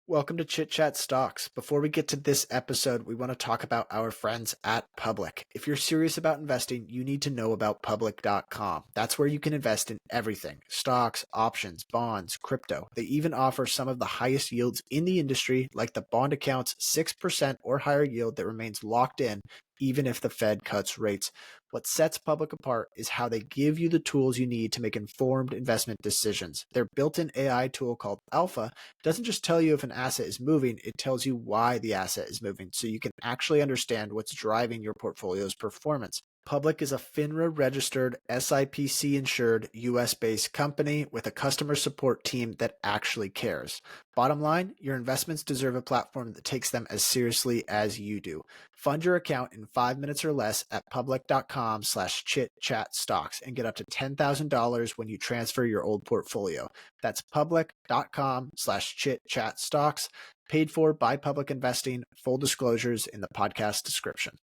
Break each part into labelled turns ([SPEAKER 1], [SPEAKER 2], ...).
[SPEAKER 1] Welcome to Chit Chat Stocks. Before we get to this episode, we want to talk about our friends at Public. If you're serious about investing, you need to know about public.com. That's where you can invest in everything: stocks, options, bonds, crypto. They even offer some of the highest yields in the industry, like the bond account's 6% or higher yield that remains locked in even if the Fed cuts rates. What sets Public apart is how they give you the tools you need to make informed investment decisions. Their built-in AI tool called Alpha doesn't just tell you if an asset is moving, it tells you why the asset is moving, so you can actually understand what's driving your portfolio's performance. Public is a FINRA registered, SIPC insured, US based company with a customer support team that actually cares. Bottom line, your investments deserve a platform that takes them as seriously as you do. Fund your account in 5 minutes or less at public.com/chitchatstocks and get up to $10,000 when you transfer your old portfolio. That's public.com/chitchatstocks, paid for by Public Investing. Full disclosures in the podcast description.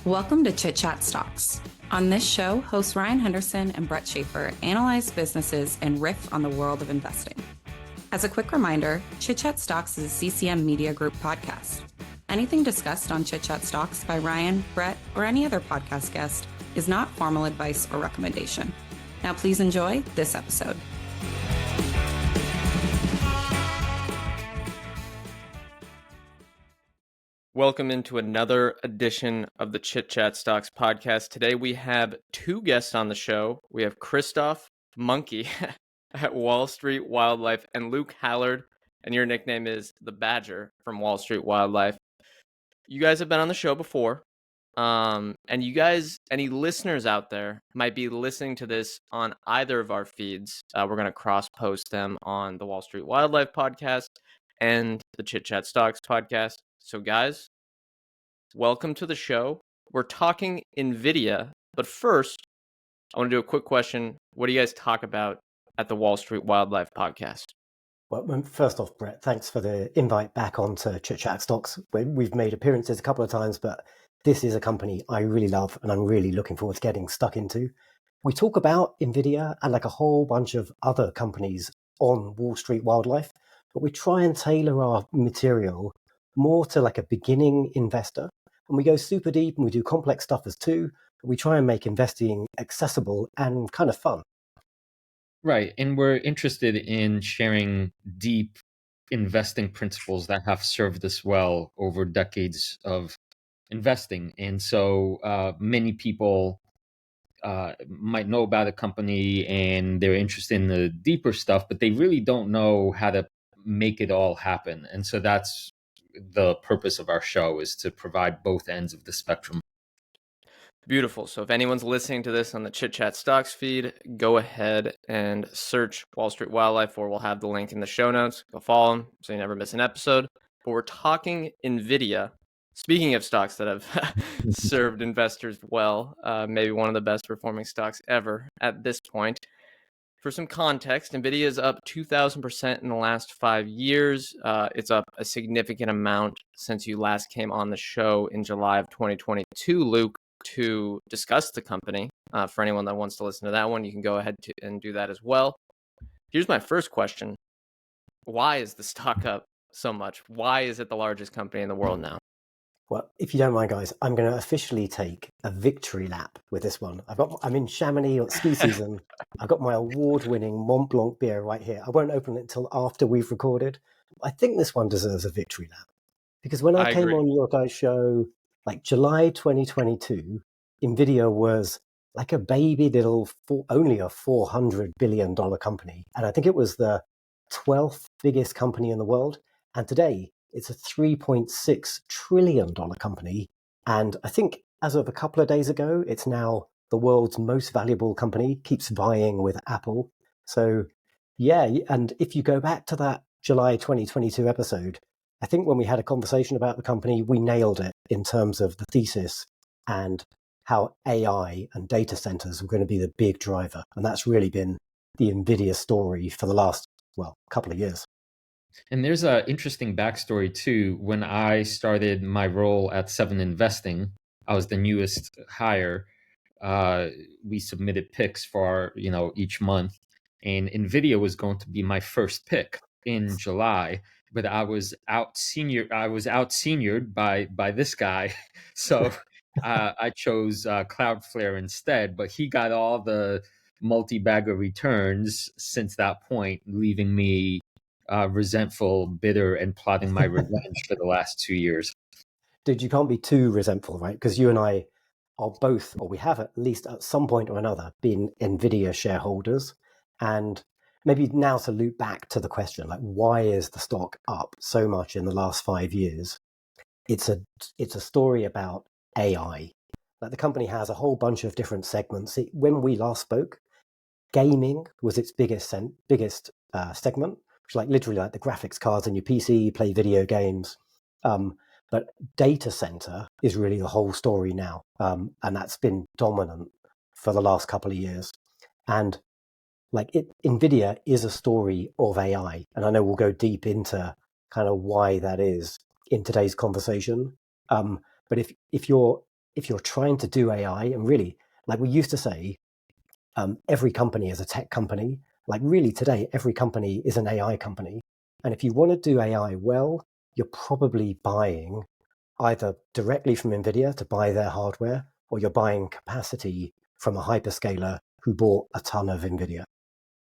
[SPEAKER 2] Welcome to Chit Chat Stocks. On this show, hosts Ryan Henderson and Brett Schaefer analyze businesses and riff on the world of investing. As a quick reminder, Chit Chat Stocks is a CCM Media Group podcast. Anything discussed on Chit Chat Stocks by Ryan, Brett, or any other podcast guest is not formal advice or recommendation. Now please enjoy this episode.
[SPEAKER 3] Welcome into another edition of the Chit Chat Stocks podcast. Today we have two guests on the show. We have Krzysztof Monkey at Wall Street Wildlife and Luke Hallard, and your nickname is the Badger from Wall Street Wildlife. You guys have been on the show before, and you guys, any listeners out there, might be listening to this on either of our feeds. We're going to cross-post them on the Wall Street Wildlife podcast and the Chit Chat Stocks podcast. So guys, welcome to the show. We're talking Nvidia, but first, I want to do a quick question. What do you guys talk about at the Wall Street Wildlife podcast?
[SPEAKER 4] Well, first off, Brett, thanks for the invite back onto Chit Chat Stocks. We've made appearances a couple of times, but this is a company I really love and I'm really looking forward to getting stuck into. We talk about Nvidia and like a whole bunch of other companies on Wall Street Wildlife, but we try and tailor our material more to like a beginning investor. And we go super deep and we do complex stuff as too. We try and make investing accessible and kind of fun.
[SPEAKER 5] Right. And we're interested in sharing deep investing principles that have served us well over decades of investing. And so many people might know about a company and they're interested in the deeper stuff, but they really don't know how to make it all happen. And so that's the purpose of our show, is to provide both ends of the spectrum.
[SPEAKER 3] Beautiful. So if anyone's listening to this on the Chit Chat Stocks feed, go ahead and search Wall Street Wildlife, or we'll have the link in the show notes. Go follow them so you never miss an episode. But we're talking Nvidia. Speaking of stocks that have served investors well, maybe one of the best performing stocks ever at this point. For some context, Nvidia is up 2,000% in the last 5 years. It's up a significant amount since you last came on the show in July of 2022, Luke, to discuss the company. For anyone that wants to listen to that one, you can go ahead and do that as well. Here's my first question. Why is the stock up so much? Why is it the largest company in the world now?
[SPEAKER 4] Well, if you don't mind, guys, I'm going to officially take a victory lap with this one. I'm in Chamonix on ski season. I've got my award-winning Mont Blanc beer right here. I won't open it until after we've recorded. I think this one deserves a victory lap. Because when I came
[SPEAKER 3] agree.
[SPEAKER 4] on your guys' show, like July 2022, Nvidia was like a baby little, only a $400 billion company. And I think it was the 12th biggest company in the world. And today, it's a $3.6 trillion company. And I think as of a couple of days ago, it's now the world's most valuable company, keeps vying with Apple. So yeah, and if you go back to that July 2022 episode, I think when we had a conversation about the company, we nailed it in terms of the thesis and how AI and data centers were going to be the big driver. And that's really been the Nvidia story for the last, couple of years.
[SPEAKER 5] And there's an interesting backstory too. When I started my role at Seven Investing, I was the newest hire. We submitted picks for each month, and Nvidia was going to be my first pick in July, but I was out seniored by this guy, so I chose Cloudflare instead. But he got all the multi-bagger returns since that point, leaving me resentful, bitter, and plotting my revenge for the last 2 years.
[SPEAKER 4] Dude, you can't be too resentful, right? Because you and I are both, or we have at least at some point or another, been Nvidia shareholders. And maybe now to loop back to the question, like, why is the stock up so much in the last 5 years? It's a story about AI. Like, the company has a whole bunch of different segments. When we last spoke, gaming was its biggest segment, which like literally like the graphics cards in your PC, you play video games. But data center is really the whole story now. And that's been dominant for the last couple of years. And like NVIDIA is a story of AI. And I know we'll go deep into kind of why that is in today's conversation. But if you're trying to do AI, and really, like we used to say, every company is a tech company. Like really today, every company is an AI company. And if you want to do AI well, you're probably buying either directly from NVIDIA to buy their hardware, or you're buying capacity from a hyperscaler who bought a ton of NVIDIA.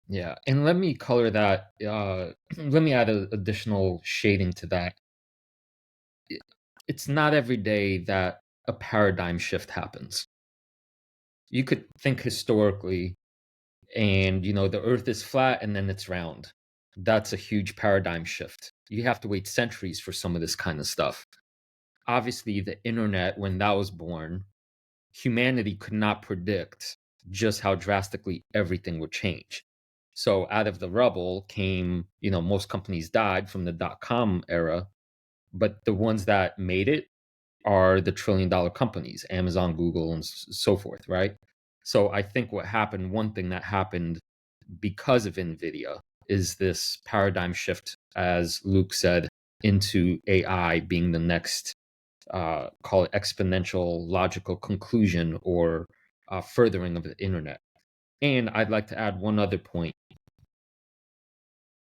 [SPEAKER 5] Yeah, and let me color that. Let me add additional shading to that. It's not every day that a paradigm shift happens. You could think historically, and the Earth is flat and then it's round. That's a huge paradigm shift. You have to wait centuries for some of this kind of stuff. Obviously, the internet, when that was born, humanity could not predict just how drastically everything would change. So out of the rubble came, most companies died from the dot-com era, but the ones that made it are the trillion-dollar companies, Amazon, Google, and so forth, right? So I think one thing that happened because of NVIDIA is this paradigm shift, as Luke said, into AI being the next, call it exponential logical conclusion or furthering of the internet. And I'd like to add one other point.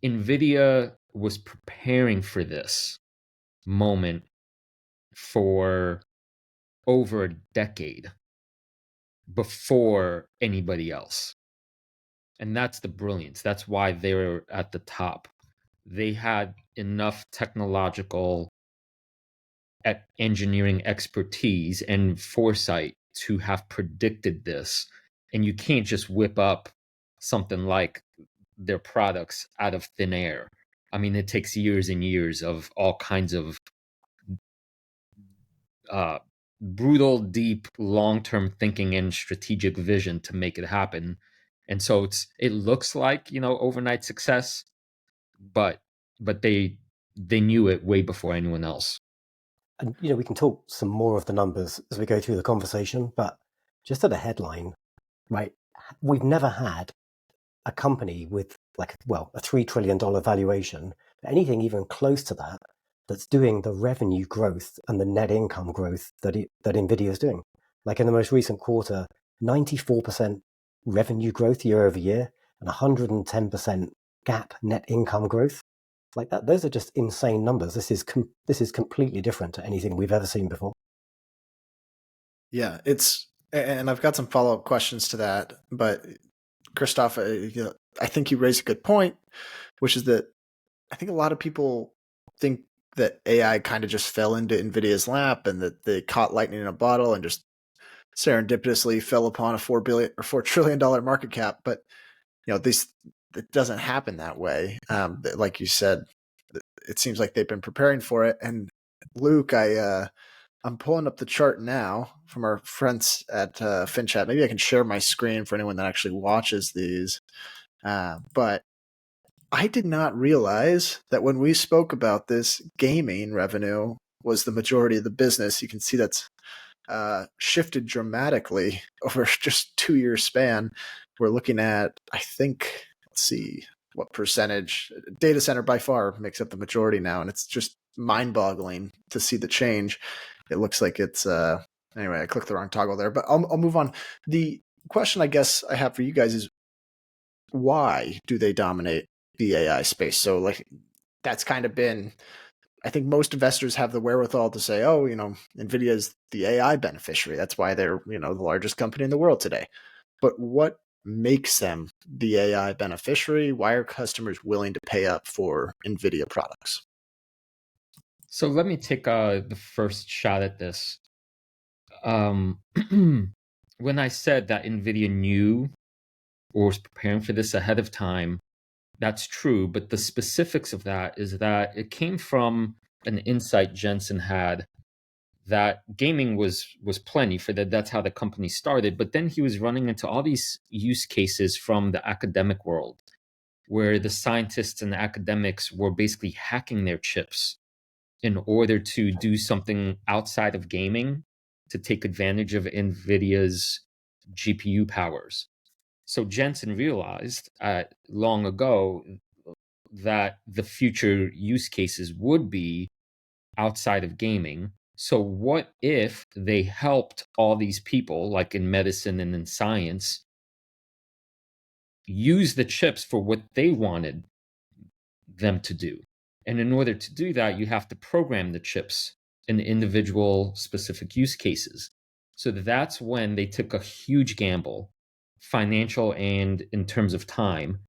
[SPEAKER 5] NVIDIA was preparing for this moment for over a decade before anybody else. And that's the brilliance. That's why they were at the top. They had enough technological engineering expertise and foresight to have predicted this. And you can't just whip up something like their products out of thin air. I mean, it takes years and years of all kinds of brutal, deep, long-term thinking and strategic vision to make it happen. And so it looks like, overnight success, but they knew it way before anyone else.
[SPEAKER 4] And we can talk some more of the numbers as we go through the conversation, but just at a headline, right? We've never had a company with a $3 trillion valuation, anything even close to that, that's doing the revenue growth and the net income growth that NVIDIA is doing. Like in the most recent quarter, 94% revenue growth year over year and 110% GAAP net income growth. Like that, those are just insane numbers. This is completely different to anything we've ever seen before.
[SPEAKER 1] Yeah, and I've got some follow-up questions to that, but Krzysztof, I think you raised a good point, which is that I think a lot of people think that AI kind of just fell into NVIDIA's lap and that they caught lightning in a bottle and just serendipitously fell upon a $4 trillion market cap. But it doesn't happen that way. Like you said, it seems like they've been preparing for it. And Luke, I'm pulling up the chart now from our friends at FinChat. Maybe I can share my screen for anyone that actually watches these. But I did not realize that when we spoke about this, gaming revenue was the majority of the business. You can see that's shifted dramatically over just 2 year span. We're looking at, I think, let's see what percentage. Data center by far makes up the majority now, and it's just mind-boggling to see the change. It looks like it's anyway. I clicked the wrong toggle there, but I'll move on. The question I guess I have for you guys is, why do they dominate the AI space? So like that's kind of been, I think most investors have the wherewithal to say, oh, Nvidia is the AI beneficiary. That's why they're, the largest company in the world today. But what makes them the AI beneficiary? Why are customers willing to pay up for Nvidia products?
[SPEAKER 5] So let me take the first shot at this. When I said that Nvidia knew or was preparing for this ahead of time, that's true. But the specifics of that is that it came from an insight Jensen had that gaming was plenty for that. That's how the company started. But then he was running into all these use cases from the academic world, where the scientists and the academics were basically hacking their chips in order to do something outside of gaming to take advantage of NVIDIA's GPU powers. So Jensen realized long ago that the future use cases would be outside of gaming. So what if they helped all these people, like in medicine and in science, use the chips for what they wanted them to do? And in order to do that, you have to program the chips in individual specific use cases. So that's when they took a huge gamble, financial and in terms of time.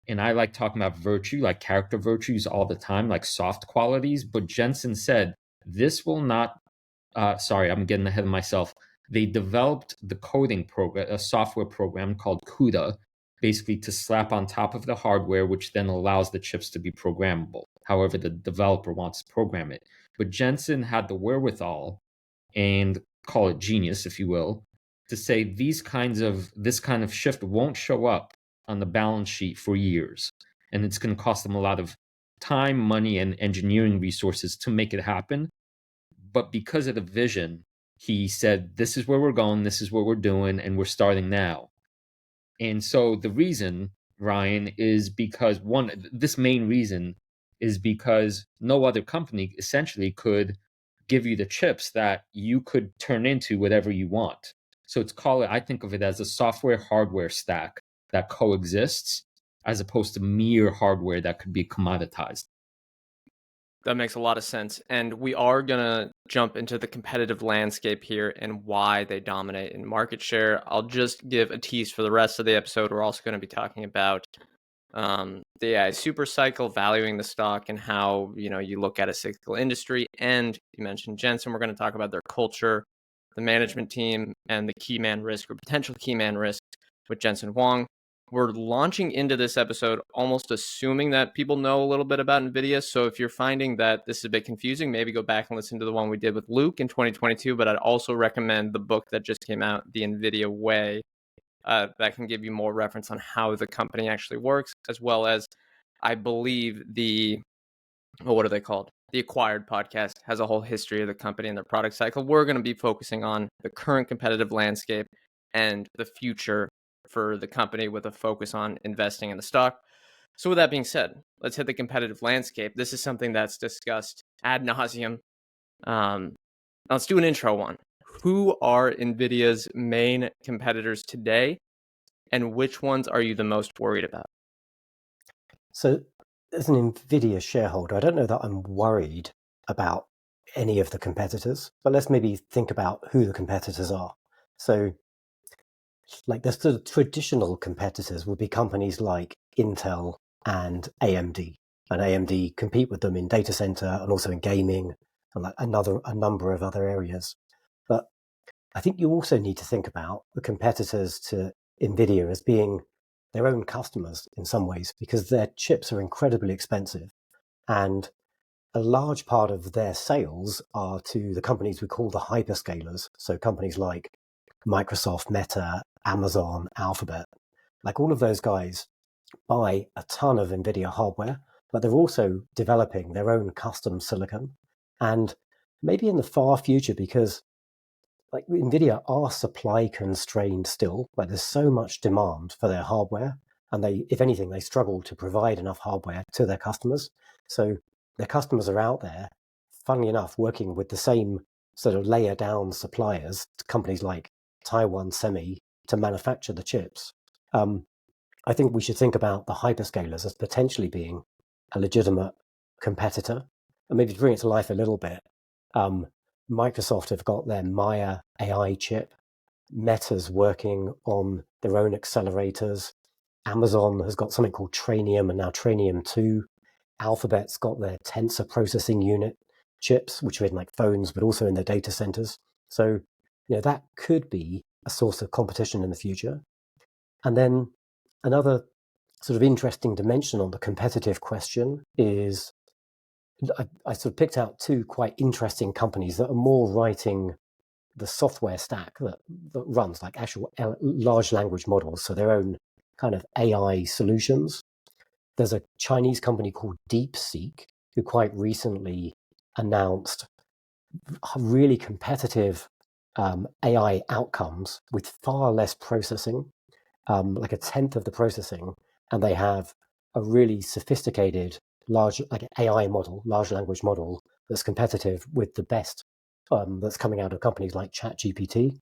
[SPEAKER 5] And I like talking about virtue, like character virtues all the time, like soft qualities. But Jensen said, this will not, sorry, I'm getting ahead of myself. They developed the coding program, a software program called CUDA, basically to slap on top of the hardware, which then allows the chips to be programmable, however the developer wants to program it. But Jensen had the wherewithal, and call it genius, if you will, to say this kind of shift won't show up on the balance sheet for years. And it's going to cost them a lot of time, money, and engineering resources to make it happen. But because of the vision, he said, this is where we're going, this is what we're doing, and we're starting now. And so the reason, Ryan, is because this main reason is because no other company essentially could give you the chips that you could turn into whatever you want. So I think of it as a software hardware stack that coexists as opposed to mere hardware that could be commoditized.
[SPEAKER 3] That makes a lot of sense. And we are going to jump into the competitive landscape here and why they dominate in market share. I'll just give a tease for the rest of the episode. We're also going to be talking about the AI super cycle, valuing the stock, and how you look at a cyclical industry. And you mentioned Jensen. We're going to talk about their culture, the management team, and the key man risk or potential key man risk with Jensen Huang. We're launching into this episode almost assuming that people know a little bit about NVIDIA. So if you're finding that this is a bit confusing, maybe go back and listen to the one we did with Luke in 2022. But I'd also recommend the book that just came out, The NVIDIA Way. That can give you more reference on how the company actually works, as well as, I believe, what are they called? The Acquired podcast has a whole history of the company and their product cycle. We're going to be focusing on the current competitive landscape and the future for the company with a focus on investing in the stock. So with that being said, let's hit the competitive landscape. This is something that's discussed ad nauseum. Let's do an intro one. Who are NVIDIA's main competitors today, and which ones are you the most worried about?
[SPEAKER 4] So as an NVIDIA shareholder, I don't know that I'm worried about any of the competitors, but let's maybe think about who the competitors are. So like the sort of traditional competitors would be companies like Intel and AMD. And AMD compete with them in data center and also in gaming and like a number of other areas. But I think you also need to think about the competitors to NVIDIA as being their own customers in some ways, because their chips are incredibly expensive. And a large part of their sales are to the companies we call the hyperscalers. So companies like Microsoft, Meta, Amazon, Alphabet, like all of those guys buy a ton of NVIDIA hardware, but they're also developing their own custom silicon. And maybe in the far future, because like NVIDIA are supply constrained still, like there's so much demand for their hardware. And they, if anything, they struggle to provide enough hardware to their customers. So their customers are out there, funnily enough, working with the same sort of layer down suppliers, companies like Taiwan Semi, to manufacture the chips. I think we should think about the hyperscalers as potentially being a legitimate competitor. And maybe to bring it to life a little bit, Microsoft have got their Maya AI chip. Meta's working on their own accelerators. Amazon has got something called Trainium and now Trainium 2. Alphabet's got their tensor processing unit chips, which are in like phones, but also in their data centers. So, that could be a source of competition in the future. And then another sort of interesting dimension on the competitive question is I sort of picked out two quite interesting companies that are more writing the software stack that runs like actual large language models, so their own kind of AI solutions. There's a Chinese company called DeepSeek who quite recently announced really competitive AI outcomes with far less processing, like a tenth of the processing, and they have a really sophisticated large language model that's competitive with the best that's coming out of companies like ChatGPT.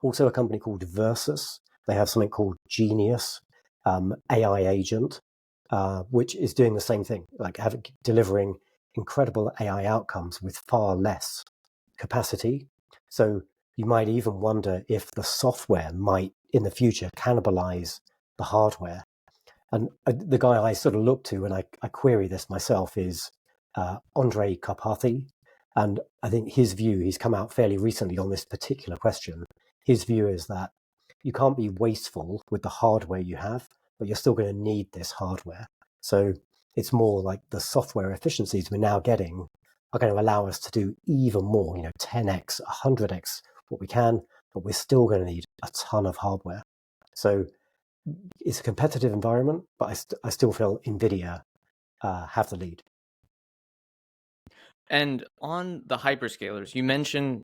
[SPEAKER 4] Also a company called Versus. They have something called Genius AI agent, which is doing the same thing, like delivering incredible AI outcomes with far less capacity. So you might even wonder if the software might, in the future, cannibalize the hardware. And the guy I sort of look to when I query this myself is Andrei Karpathy. And I think his view, he's come out fairly recently on this particular question. His view is that you can't be wasteful with the hardware you have, but you're still going to need this hardware. So it's more like the software efficiencies we're now getting are going to allow us to do even more, 10x, 100x what we can, but we're still going to need a ton of hardware. So it's a competitive environment, but I still feel Nvidia have the lead.
[SPEAKER 3] And on the hyperscalers, you mentioned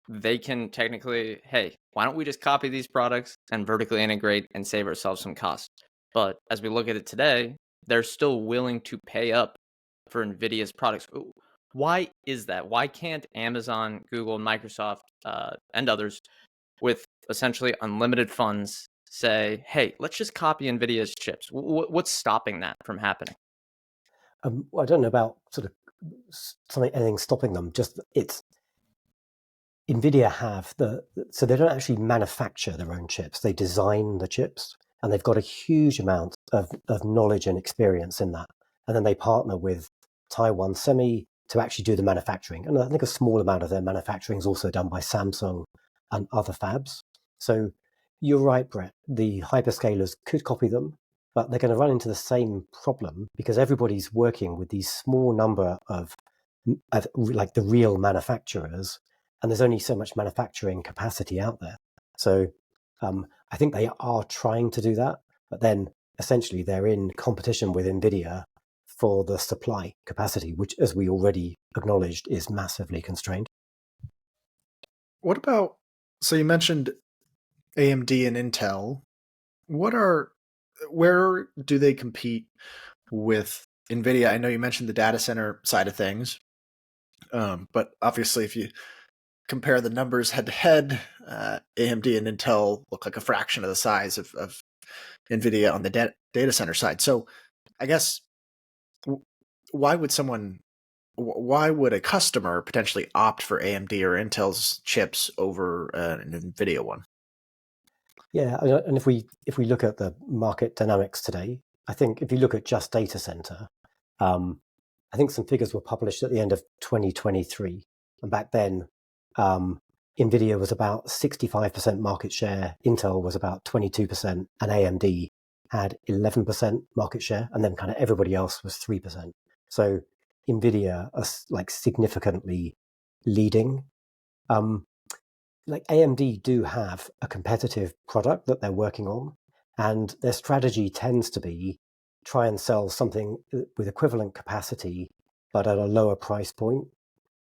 [SPEAKER 3] they can technically, hey, why don't we just copy these products and vertically integrate and save ourselves some costs? But as we look at it today, they're still willing to pay up for NVIDIA's products. Why is that? Why can't Amazon, Google, Microsoft, and others with essentially unlimited funds say, hey, let's just copy NVIDIA's chips? What's stopping that from happening?
[SPEAKER 4] I don't know about sort of anything stopping them. Just it's Nvidia so they don't actually manufacture their own chips. They design the chips, and they've got a huge amount of knowledge and experience in that. And then they partner with Taiwan Semi to actually do the manufacturing. And I think a small amount of their manufacturing is also done by Samsung and other fabs. So you're right, Brett. The hyperscalers could copy them, but they're going to run into the same problem because everybody's working with these small number of like the real manufacturers, and there's only so much manufacturing capacity out there. So I think they are trying to do that, but then essentially they're in competition with Nvidia for the supply capacity, which, as we already acknowledged, is massively constrained.
[SPEAKER 1] What about, so you mentioned AMD and Intel. Where do they compete with NVIDIA? I know you mentioned the data center side of things, but obviously if you compare the numbers head to head, AMD and Intel look like a fraction of the size of NVIDIA on the data center side. So I guess why would a customer potentially opt for AMD or Intel's chips over an NVIDIA one?
[SPEAKER 4] Yeah, and if we look at the market dynamics today, I think if you look at just data center, I think some figures were published at the end of 2023, and back then, Nvidia was about 65% market share, Intel was about 22%, and AMD had 11% market share, and then kind of everybody else was 3%. So Nvidia are like significantly leading. Like AMD do have a competitive product that they're working on, and their strategy tends to be try and sell something with equivalent capacity, but at a lower price point.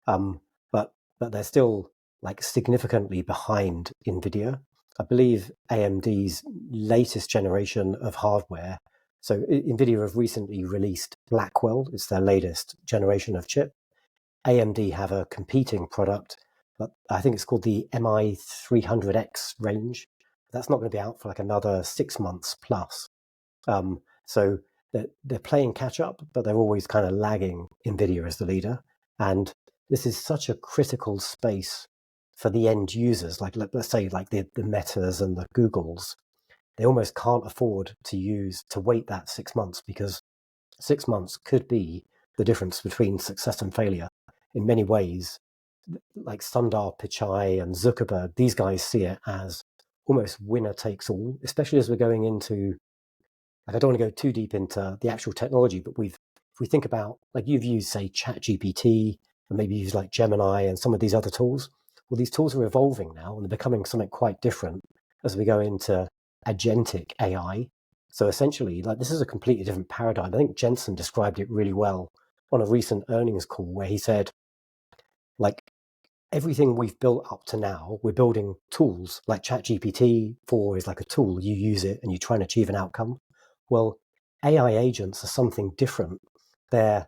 [SPEAKER 4] But they're still like significantly behind Nvidia. I believe AMD's latest generation of hardware. So Nvidia have recently released Blackwell. It's their latest generation of chip. AMD have a competing product, but I think it's called the MI300X range. That's not going to be out for like another 6 months plus. So they're playing catch up, but they're always kind of lagging Nvidia as the leader. And this is such a critical space for the end users. Like let's say like the Metas and the Googles, they almost can't afford to wait that 6 months, because 6 months could be the difference between success and failure. In many ways, like Sundar Pichai and Zuckerberg, these guys see it as almost winner takes all, especially as we're going into, like, I don't want to go too deep into the actual technology, but if we think about, like, you've used, say, ChatGPT, and maybe use like Gemini and some of these other tools. Well, these tools are evolving now, and they're becoming something quite different as we go into agentic AI. So essentially, like, this is a completely different paradigm. I think Jensen described it really well on a recent earnings call, where he said, like, everything we've built up to now, we're building tools. Like ChatGPT 4 is like a tool. You use it and you try and achieve an outcome. Well, AI agents are something different. They're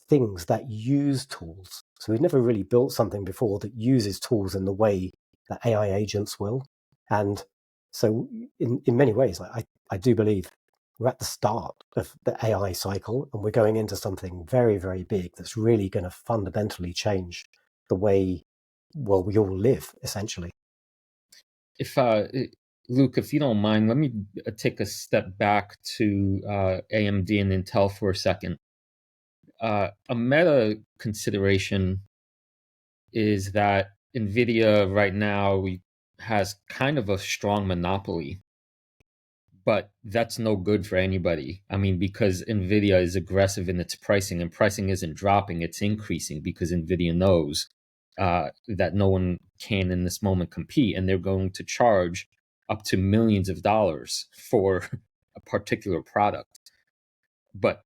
[SPEAKER 4] things that use tools. So we've never really built something before that uses tools in the way that AI agents will. And so in many ways, I do believe we're at the start of the AI cycle, and we're going into something very, very big that's really going to fundamentally change the way, well, we all live, essentially.
[SPEAKER 5] If Luke, if you don't mind, let me take a step back to AMD and Intel for a second. A meta consideration is that Nvidia right now has kind of a strong monopoly, but that's no good for anybody. I mean, because Nvidia is aggressive in its pricing, and pricing isn't dropping, it's increasing, because Nvidia knows that no one can in this moment compete, and they're going to charge up to millions of dollars for a particular product. But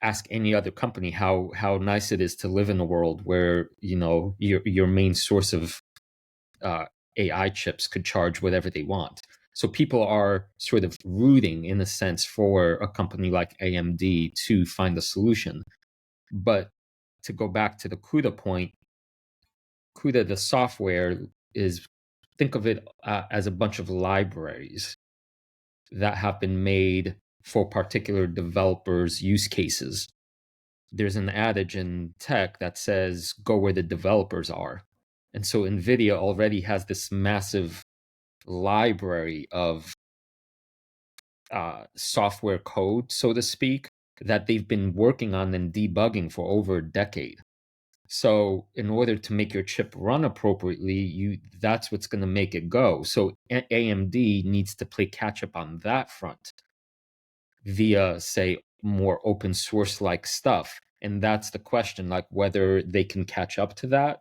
[SPEAKER 5] ask any other company how nice it is to live in a world where, you know, your main source of AI chips could charge whatever they want. So people are sort of rooting, in a sense, for a company like AMD to find a solution. But to go back to the CUDA point, CUDA, the software, is, think of it as a bunch of libraries that have been made for particular developers' use cases. There's an adage in tech that says, go where the developers are. And so NVIDIA already has this massive library of software code, so to speak, that they've been working on and debugging for over a decade. So in order to make your chip run appropriately, that's what's going to make it go. So AMD needs to play catch up on that front via, say, more open source like stuff. And that's the question, like whether they can catch up to that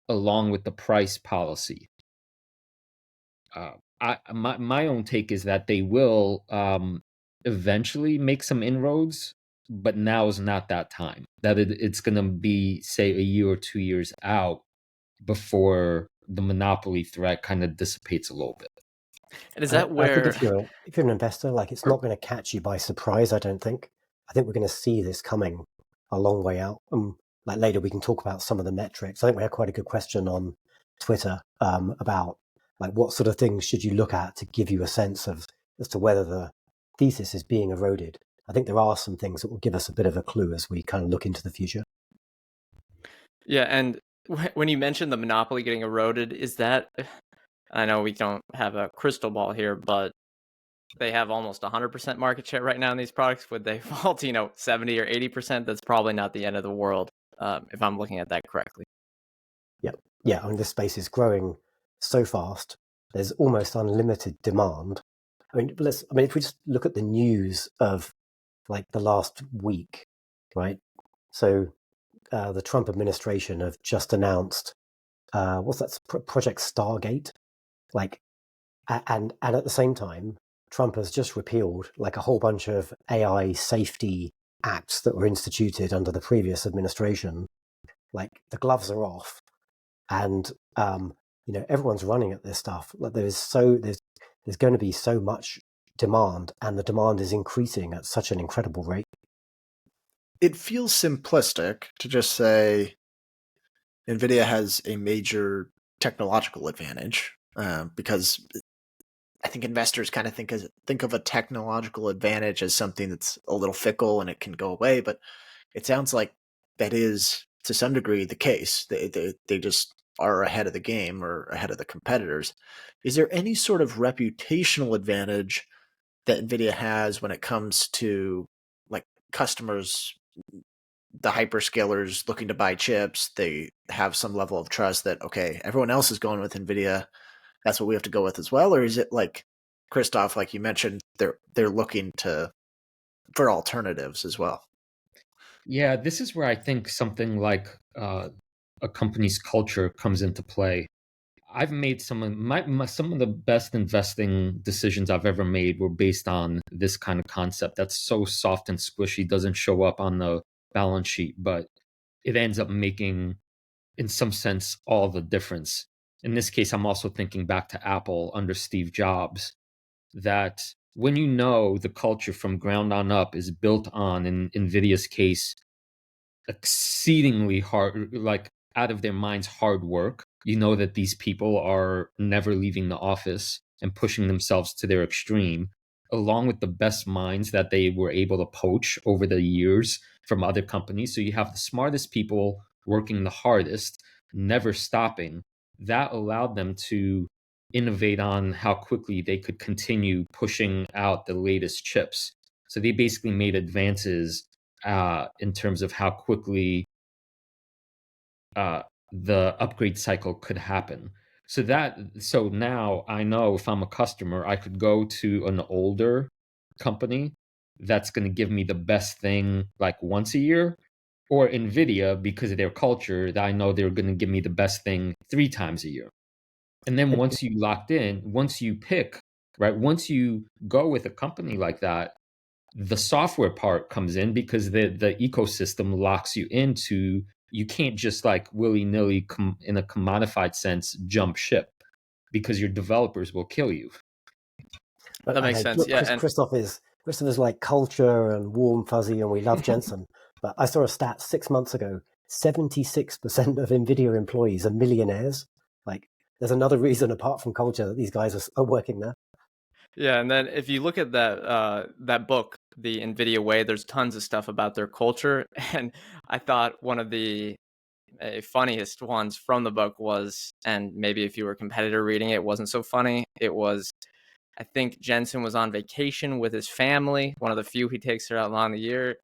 [SPEAKER 5] along with the price policy. My own take is that they will eventually make some inroads, but now is not that time. That it's going to be, say, a year or 2 years out before the monopoly threat kind of dissipates a little bit.
[SPEAKER 3] And is that
[SPEAKER 4] I think
[SPEAKER 3] where...
[SPEAKER 4] if you're an investor, like, it's not going to catch you by surprise, I don't think. I think we're going to see this coming a long way out. Like, later we can talk about some of the metrics. I think we had quite a good question on Twitter about, like, what sort of things should you look at to give you a sense of as to whether the thesis is being eroded. I think there are some things that will give us a bit of a clue as we kind of look into the future.
[SPEAKER 3] Yeah, and when you mentioned the monopoly getting eroded, is that... I know we don't have a crystal ball here, but they have almost 100% market share right now in these products. Would they fall to, 70 or 80%? That's probably not the end of the world, if I'm looking at that correctly.
[SPEAKER 4] Yeah. I mean, this space is growing so fast. There's almost unlimited demand. I mean, if we just look at the news of, like, the last week, right? So the Trump administration have just announced, what's that, Project Stargate? Like, and at the same time, Trump has just repealed, like, a whole bunch of AI safety acts that were instituted under the previous administration. Like, the gloves are off, and everyone's running at this stuff. Like, there's going to be so much demand, and the demand is increasing at such an incredible rate.
[SPEAKER 1] It feels simplistic to just say NVIDIA has a major technological advantage because I think investors kind of think of a technological advantage as something that's a little fickle and it can go away, but it sounds like that is to some degree the case. They just are ahead of the game or ahead of the competitors. Is there any sort of reputational advantage that NVIDIA has when it comes to like customers, the hyperscalers looking to buy chips? They have some level of trust that, okay, everyone else is going with NVIDIA, that's what we have to go with as well? Or is it like Krzysztof, like you mentioned, they're looking for alternatives as well?
[SPEAKER 5] Yeah, this is where I think something like a company's culture comes into play. I've made some of the best investing decisions I've ever made were based on this kind of concept that's so soft and squishy, doesn't show up on the balance sheet, but it ends up making, in some sense, all the difference. In this case, I'm also thinking back to Apple under Steve Jobs, that when you know the culture from ground on up is built on, in NVIDIA's case, exceedingly hard, like out of their minds hard work. You know that these people are never leaving the office and pushing themselves to their extreme, along with the best minds that they were able to poach over the years from other companies. So you have the smartest people working the hardest, never stopping. That allowed them to innovate on how quickly they could continue pushing out the latest chips. So they basically made advances in terms of how quickly the upgrade cycle could happen. So now I know if I'm a customer, I could go to an older company that's going to give me the best thing like once a year, or Nvidia, because of their culture, that I know they're going to give me the best thing 3 times a year. And then once you locked in, once you pick, right, once you go with a company like that, the software part comes in, because the ecosystem locks you into, you can't just like willy-nilly in a commodified sense jump ship, because your developers will kill you.
[SPEAKER 3] That makes sense. Yeah, and
[SPEAKER 4] Krzysztof is like culture and warm fuzzy, and we love Jensen. But I saw a stat 6 months ago: 76% of Nvidia employees are millionaires. Like, there's another reason apart from culture that these guys are working there.
[SPEAKER 3] yeah, and then if you look at that book, The NVIDIA Way, there's tons of stuff about their culture, and I thought one of the funniest ones from the book was, and maybe if you were a competitor reading it, it wasn't so funny. It was, I think Jensen was on vacation with his family, one of the few he takes throughout the year,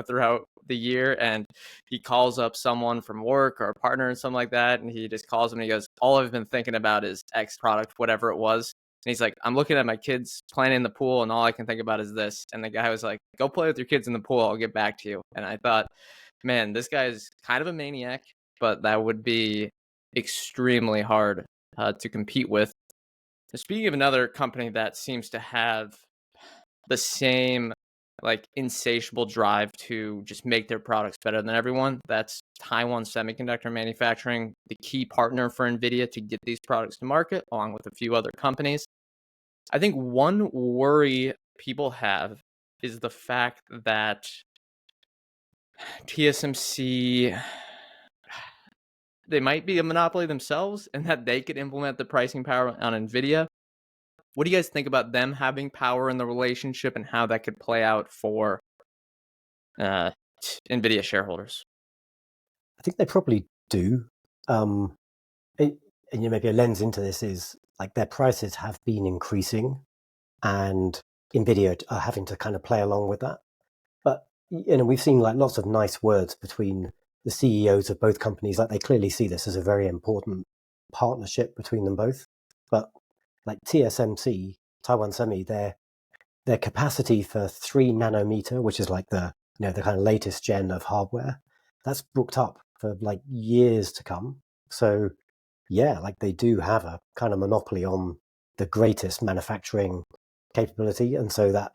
[SPEAKER 3] throughout the year, and he calls up someone from work or a partner and something like that, and he just calls him and he goes, "All I've been thinking about is X product, whatever it was." And he's like, "I'm looking at my kids playing in the pool, and all I can think about is this." And the guy was like, "Go play with your kids in the pool. I'll get back to you." And I thought, man, this guy's kind of a maniac, but that would be extremely hard to compete with. Speaking of another company that seems to have the same like insatiable drive to just make their products better than everyone, that's Taiwan Semiconductor Manufacturing, the key partner for NVIDIA to get these products to market, along with a few other companies. I think one worry people have is the fact that TSMC, they might be a monopoly themselves and that they could implement the pricing power on NVIDIA. What do you guys think about them having power in the relationship and how that could play out for NVIDIA shareholders?
[SPEAKER 4] I think they probably do. And maybe a lens into this is like their prices have been increasing, and NVIDIA are having to kind of play along with that. But we've seen like lots of nice words between the CEOs of both companies. Like, they clearly see this as a very important partnership between them both. But like TSMC, Taiwan Semi, their capacity for 3 nanometer, which is like the the kind of latest gen of hardware, that's booked up for like years to come. So yeah, like they do have a kind of monopoly on the greatest manufacturing capability, and so that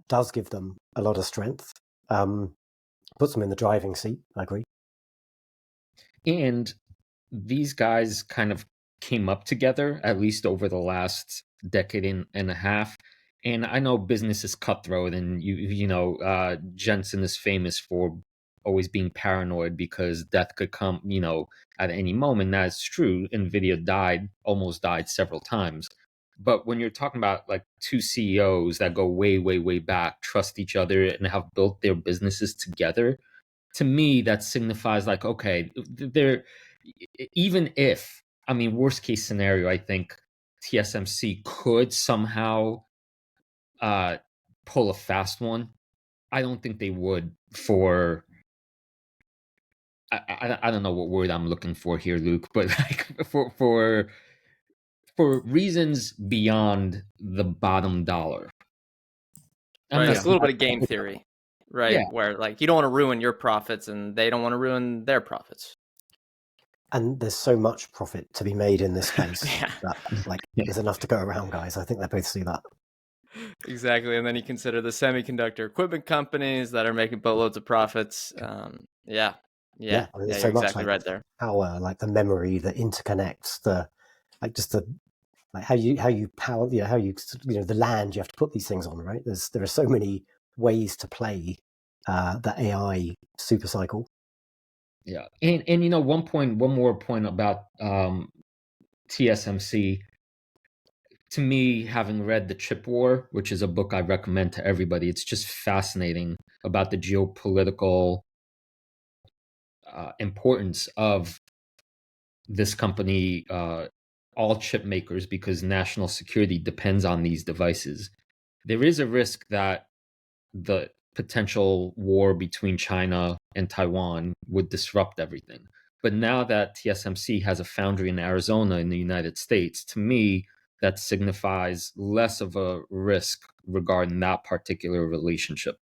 [SPEAKER 4] does give them a lot of strength. Puts them in the driving seat. I agree.
[SPEAKER 5] And these guys kind of came up together, at least over the last decade and a half. And I know business is cutthroat, and Jensen is famous for always being paranoid because death could come, at any moment. That's true. Nvidia almost died several times. But when you're talking about like two CEOs that go way, way, way back, trust each other, and have built their businesses together, to me, that signifies like, okay, they're, even if, I mean, worst case scenario, I think TSMC could somehow pull a fast one. I don't think they would for, I don't know what word I'm looking for here, Luke, but like for reasons beyond the bottom dollar.
[SPEAKER 3] Right.
[SPEAKER 5] Not,
[SPEAKER 3] It's a little bit of game theory, right?
[SPEAKER 5] yeah.
[SPEAKER 3] Where like you don't want to ruin your profits and they don't want to ruin their profits.
[SPEAKER 4] And there's so much profit to be made in this space
[SPEAKER 3] Yeah.
[SPEAKER 4] that like
[SPEAKER 5] Yeah.
[SPEAKER 4] there's enough to go around, guys. I think they both see that.
[SPEAKER 3] Exactly. And then you consider the semiconductor equipment companies that are making boatloads of profits. Yeah.
[SPEAKER 4] I mean,
[SPEAKER 3] You're
[SPEAKER 4] there's so much
[SPEAKER 3] exactly
[SPEAKER 4] like
[SPEAKER 3] right there.
[SPEAKER 4] power, like the memory that interconnects the, like just the, like how you power, how you the land you have to put these things on, right? There are so many ways to play the AI super cycle.
[SPEAKER 5] Yeah. And one more point about TSMC. To me, having read The Chip War, which is a book I recommend to everybody, it's just fascinating about the geopolitical importance of this company, all chip makers, because national security depends on these devices. There is a risk that the potential war between China and Taiwan would disrupt everything. But now that TSMC has a foundry in Arizona in the United States, to me, that signifies less of a risk regarding that particular relationship.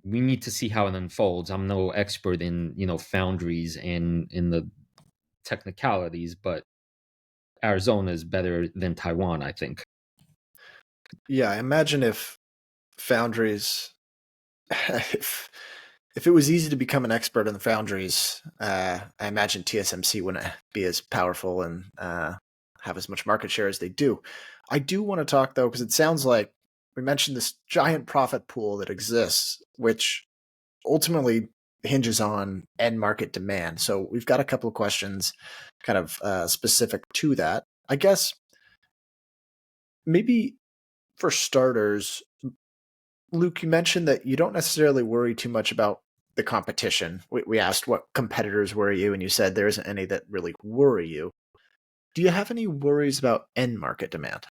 [SPEAKER 5] We need to see how it unfolds. I'm no expert in, foundries and in the technicalities, but Arizona is better than Taiwan, I think.
[SPEAKER 1] Yeah, I imagine if foundries, if it was easy to become an expert in the foundries, I imagine TSMC wouldn't be as powerful and have as much market share as they do. I do want to talk though, because it sounds like we mentioned this giant profit pool that exists, which ultimately hinges on end market demand. So we've got a couple of questions kind of specific to that. I guess maybe for starters, Luke, you mentioned that you don't necessarily worry too much about the competition. We asked what competitors worry you, and you said there isn't any that really worry you. Do you have any worries about end market demand?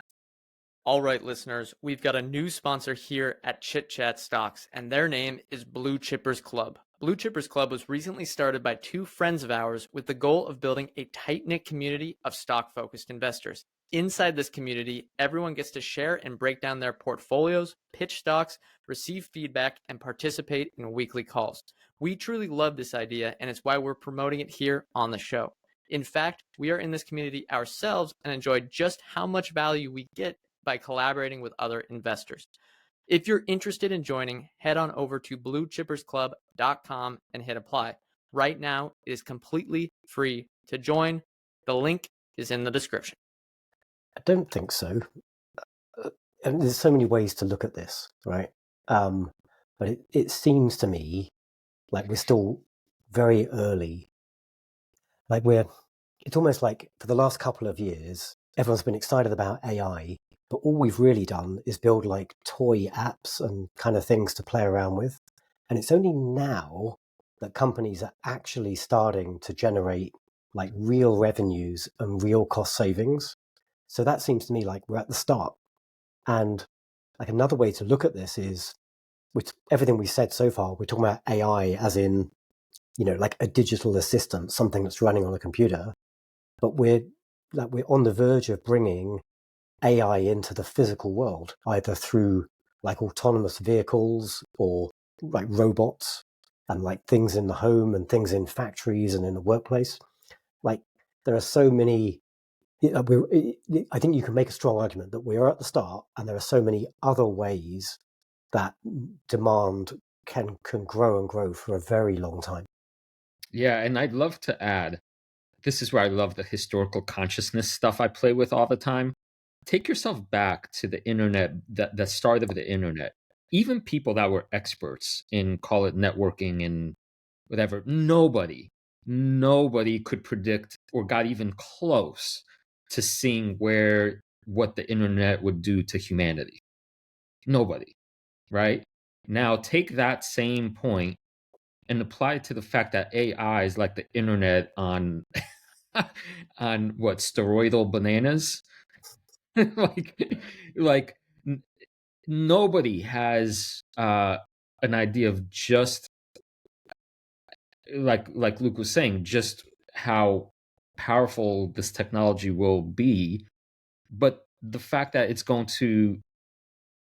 [SPEAKER 3] All right, listeners, we've got a new sponsor here at Chit Chat Stocks, and their name is Blue Chippers Club. Blue Chippers Club was recently started by two friends of ours with the goal of building a tight-knit community of stock-focused investors. Inside this community, everyone gets to share and break down their portfolios, pitch stocks, receive feedback, and participate in weekly calls. We truly love this idea, and it's why we're promoting it here on the show. In fact, we are in this community ourselves and enjoy just how much value we get by collaborating with other investors. If you're interested in joining, head on over to bluechippersclub.com and hit apply. Right now, it is completely free to join. The link is in the description.
[SPEAKER 4] I don't think so. And there's so many ways to look at this, right? But it seems to me like we're still very early. Like it's almost like for the last couple of years, everyone's been excited about AI, but all we've really done is build like toy apps and kind of things to play around with. And it's only now that companies are actually starting to generate like real revenues and real cost savings. So that seems to me like we're at the start. And like another way to look at this is with everything we said so far, we're talking about AI as in, like a digital assistant, something that's running on a computer. But we're on the verge of bringing AI into the physical world, either through like autonomous vehicles or like robots and like things in the home and things in factories and in the workplace. Like there are so many. I think you can make a strong argument that we are at the start, and there are so many other ways that demand can grow and grow for a very long time.
[SPEAKER 5] Yeah, and I'd love to add, this is where I love the historical consciousness stuff I play with all the time. Take yourself back to the internet, the start of the internet. Even people that were experts in, call it networking and whatever, nobody could predict or got even close to seeing where what the internet would do to humanity. Nobody, right? Now take that same point and apply it to the fact that AI is like the internet on on what, steroidal bananas. like like nobody has an idea of just like Luke was saying, just how powerful this technology will be, but the fact that it's going to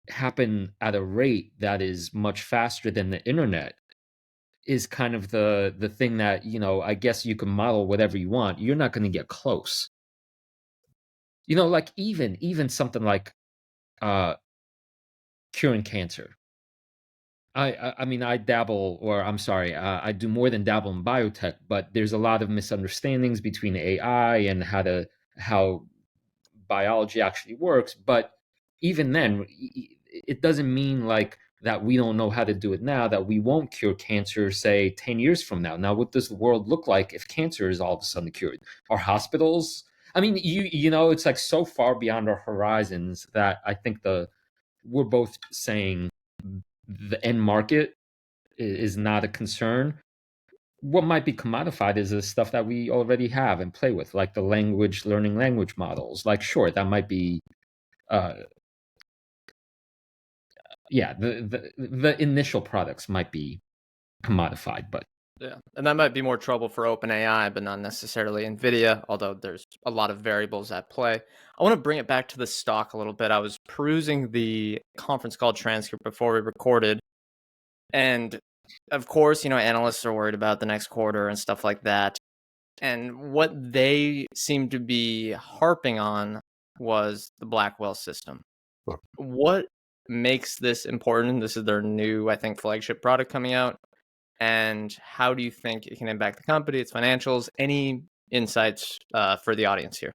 [SPEAKER 5] happen at a rate that is much faster than the internet is kind of the thing that, I guess you can model whatever you want. You're not going to get close. Like even something like curing cancer. I mean, I dabble, or I'm sorry, I do more than dabble in biotech, but there's a lot of misunderstandings between AI and how biology actually works. But even then, it doesn't mean like that we don't know how to do it now, that we won't cure cancer, say 10 years from now. Now, what does the world look like if cancer is all of a sudden cured? Our hospitals? I mean, it's like so far beyond our horizons that I think we're both saying the end market is not a concern. What might be commodified is the stuff that we already have and play with, like the learning language models. Like, sure, that might be, the initial products might be commodified, but
[SPEAKER 3] yeah, and that might be more trouble for OpenAI, but not necessarily Nvidia, although there's a lot of variables at play. I want to bring it back to the stock a little bit. I was perusing the conference call transcript before we recorded, and of course, analysts are worried about the next quarter and stuff like that. And what they seem to be harping on was the Blackwell system. What makes this important? This is their new, I think, flagship product coming out. And how do you think it can impact the company, its financials? Any insights for the audience here?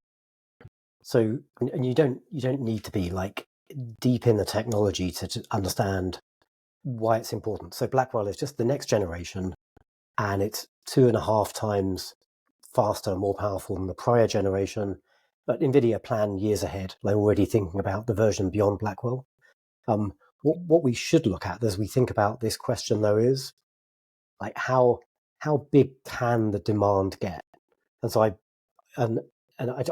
[SPEAKER 4] So, and you don't need to be like deep in the technology to understand why it's important. So Blackwell is just the next generation, and it's 2.5 times faster, more powerful than the prior generation. But Nvidia plan years ahead. They're already thinking about the version beyond Blackwell. What we should look at as we think about this question, though, is like how big can the demand get? And so I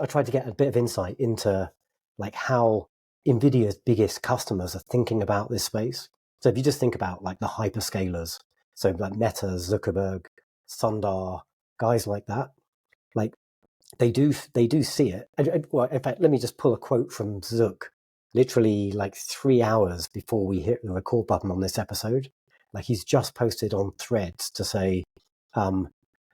[SPEAKER 4] tried to get a bit of insight into like how Nvidia's biggest customers are thinking about this space. So if you just think about like the hyperscalers, so like Meta, Zuckerberg, Sundar, guys like that, like they do see it. Well, in fact, let me just pull a quote from Zuck, literally like 3 hours before we hit the record button on this episode. Like he's just posted on Threads to say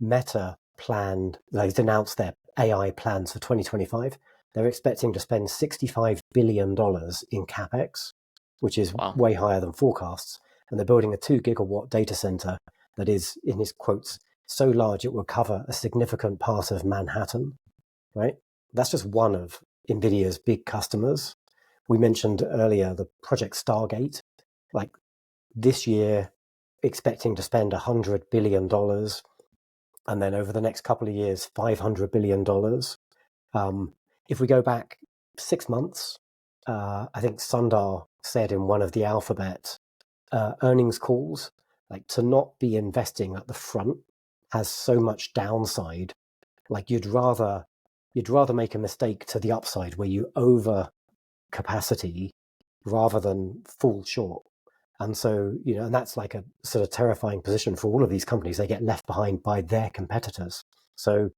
[SPEAKER 4] Meta he's announced their AI plans for 2025. They're expecting to spend $65 billion in CapEx, which is way higher than forecasts. And they're building a 2 gigawatt data center that is, in his quotes, so large it will cover a significant part of Manhattan, right? That's just one of NVIDIA's big customers. We mentioned earlier the Project Stargate, like this year expecting to spend $100 billion, and then over the next couple of years, $500 billion. If we go back 6 months, I think Sundar said in one of the Alphabet earnings calls, like to not be investing at the front has so much downside. Like you'd rather make a mistake to the upside where you over capacity rather than fall short. And so, and that's like a sort of terrifying position for all of these companies. They get left behind by their competitors. So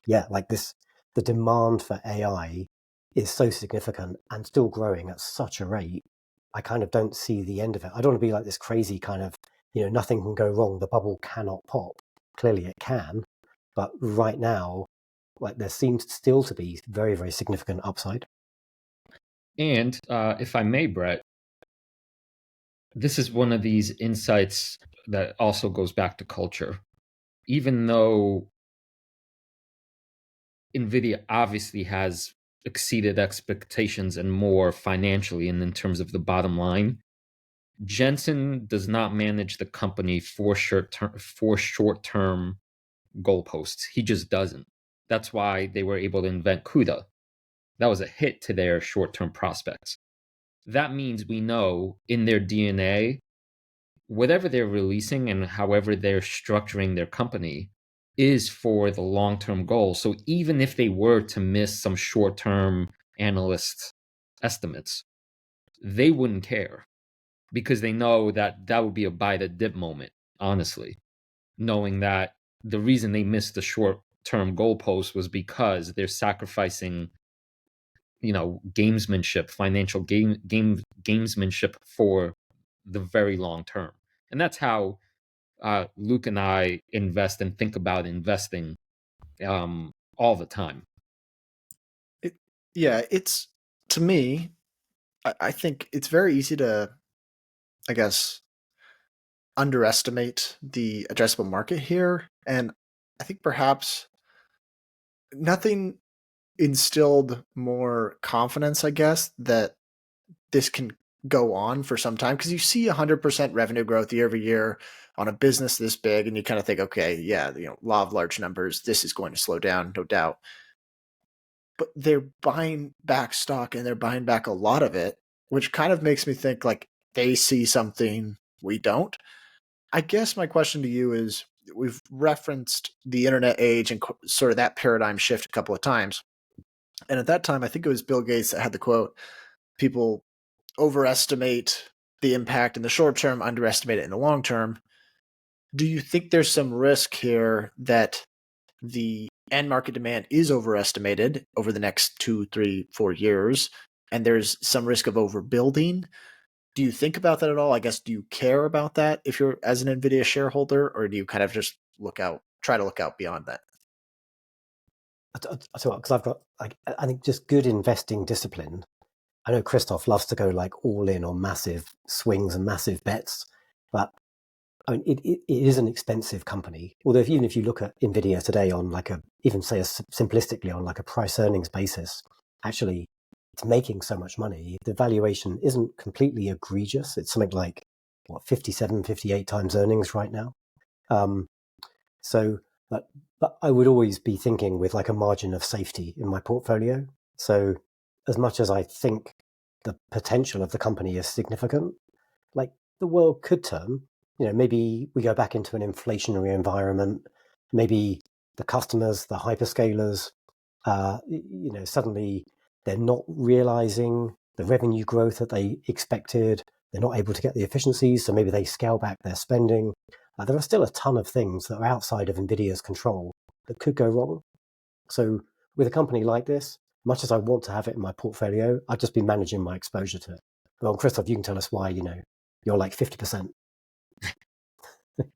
[SPEAKER 4] yeah, like the demand for AI is so significant and still growing at such a rate. I kind of don't see the end of it. I don't want to be like this crazy kind of, nothing can go wrong. The bubble cannot pop. Clearly it can. But right now, like there seems still to be very, very significant upside.
[SPEAKER 5] And if I may, Brett, this is one of these insights that also goes back to culture. Even though NVIDIA obviously has exceeded expectations and more financially and in terms of the bottom line, Jensen does not manage the company for short-term goalposts. He just doesn't. That's why they were able to invent CUDA. That was a hit to their short-term prospects. That means we know in their DNA, whatever they're releasing and however they're structuring their company is for the long-term goal. So even if they were to miss some short-term analyst estimates, they wouldn't care because they know that that would be a buy the dip moment, honestly, knowing that the reason they missed the short-term goalpost was because they're sacrificing, gamesmanship, financial gamesmanship for the very long term. And that's how Luke and I invest and think about investing all the time.
[SPEAKER 1] It's, to me, I think it's very easy to, I guess, underestimate the addressable market here. And I think perhaps nothing instilled more confidence, I guess, that this can go on for some time, because you see 100% revenue growth year over year on a business this big, and you kind of think, okay, yeah, law of large numbers, this is going to slow down, no doubt. But they're buying back stock, and they're buying back a lot of it, which kind of makes me think like they see something we don't. I guess my question to you is, we've referenced the internet age and sort of that paradigm shift a couple of times. And at that time, I think it was Bill Gates that had the quote, people overestimate the impact in the short term, underestimate it in the long term. Do you think there's some risk here that the end market demand is overestimated over the next 2, 3, 4 years, and there's some risk of overbuilding? Do you think about that at all? I guess, do you care about that if you're as an Nvidia shareholder, or do you kind of just try to look out beyond that?
[SPEAKER 4] Because I've got, like, I think just good investing discipline. I know Krzysztof loves to go like all in on massive swings and massive bets, but I mean, it is an expensive company. Although even if you look at Nvidia today on simplistically on like a price earnings basis, actually it's making so much money. The valuation isn't completely egregious. It's something like 57, 58 times earnings right now. But I would always be thinking with like a margin of safety in my portfolio. So as much as I think the potential of the company is significant, like the world could turn. Maybe we go back into an inflationary environment. Maybe the customers, the hyperscalers, suddenly they're not realizing the revenue growth that they expected. They're not able to get the efficiencies, so maybe they scale back their spending. There are still a ton of things that are outside of Nvidia's control that could go wrong. So with a company like this, much as I want to have it in my portfolio, I'd just be managing my exposure to it. Well, Krzysztof, you can tell us why, you're like 50%.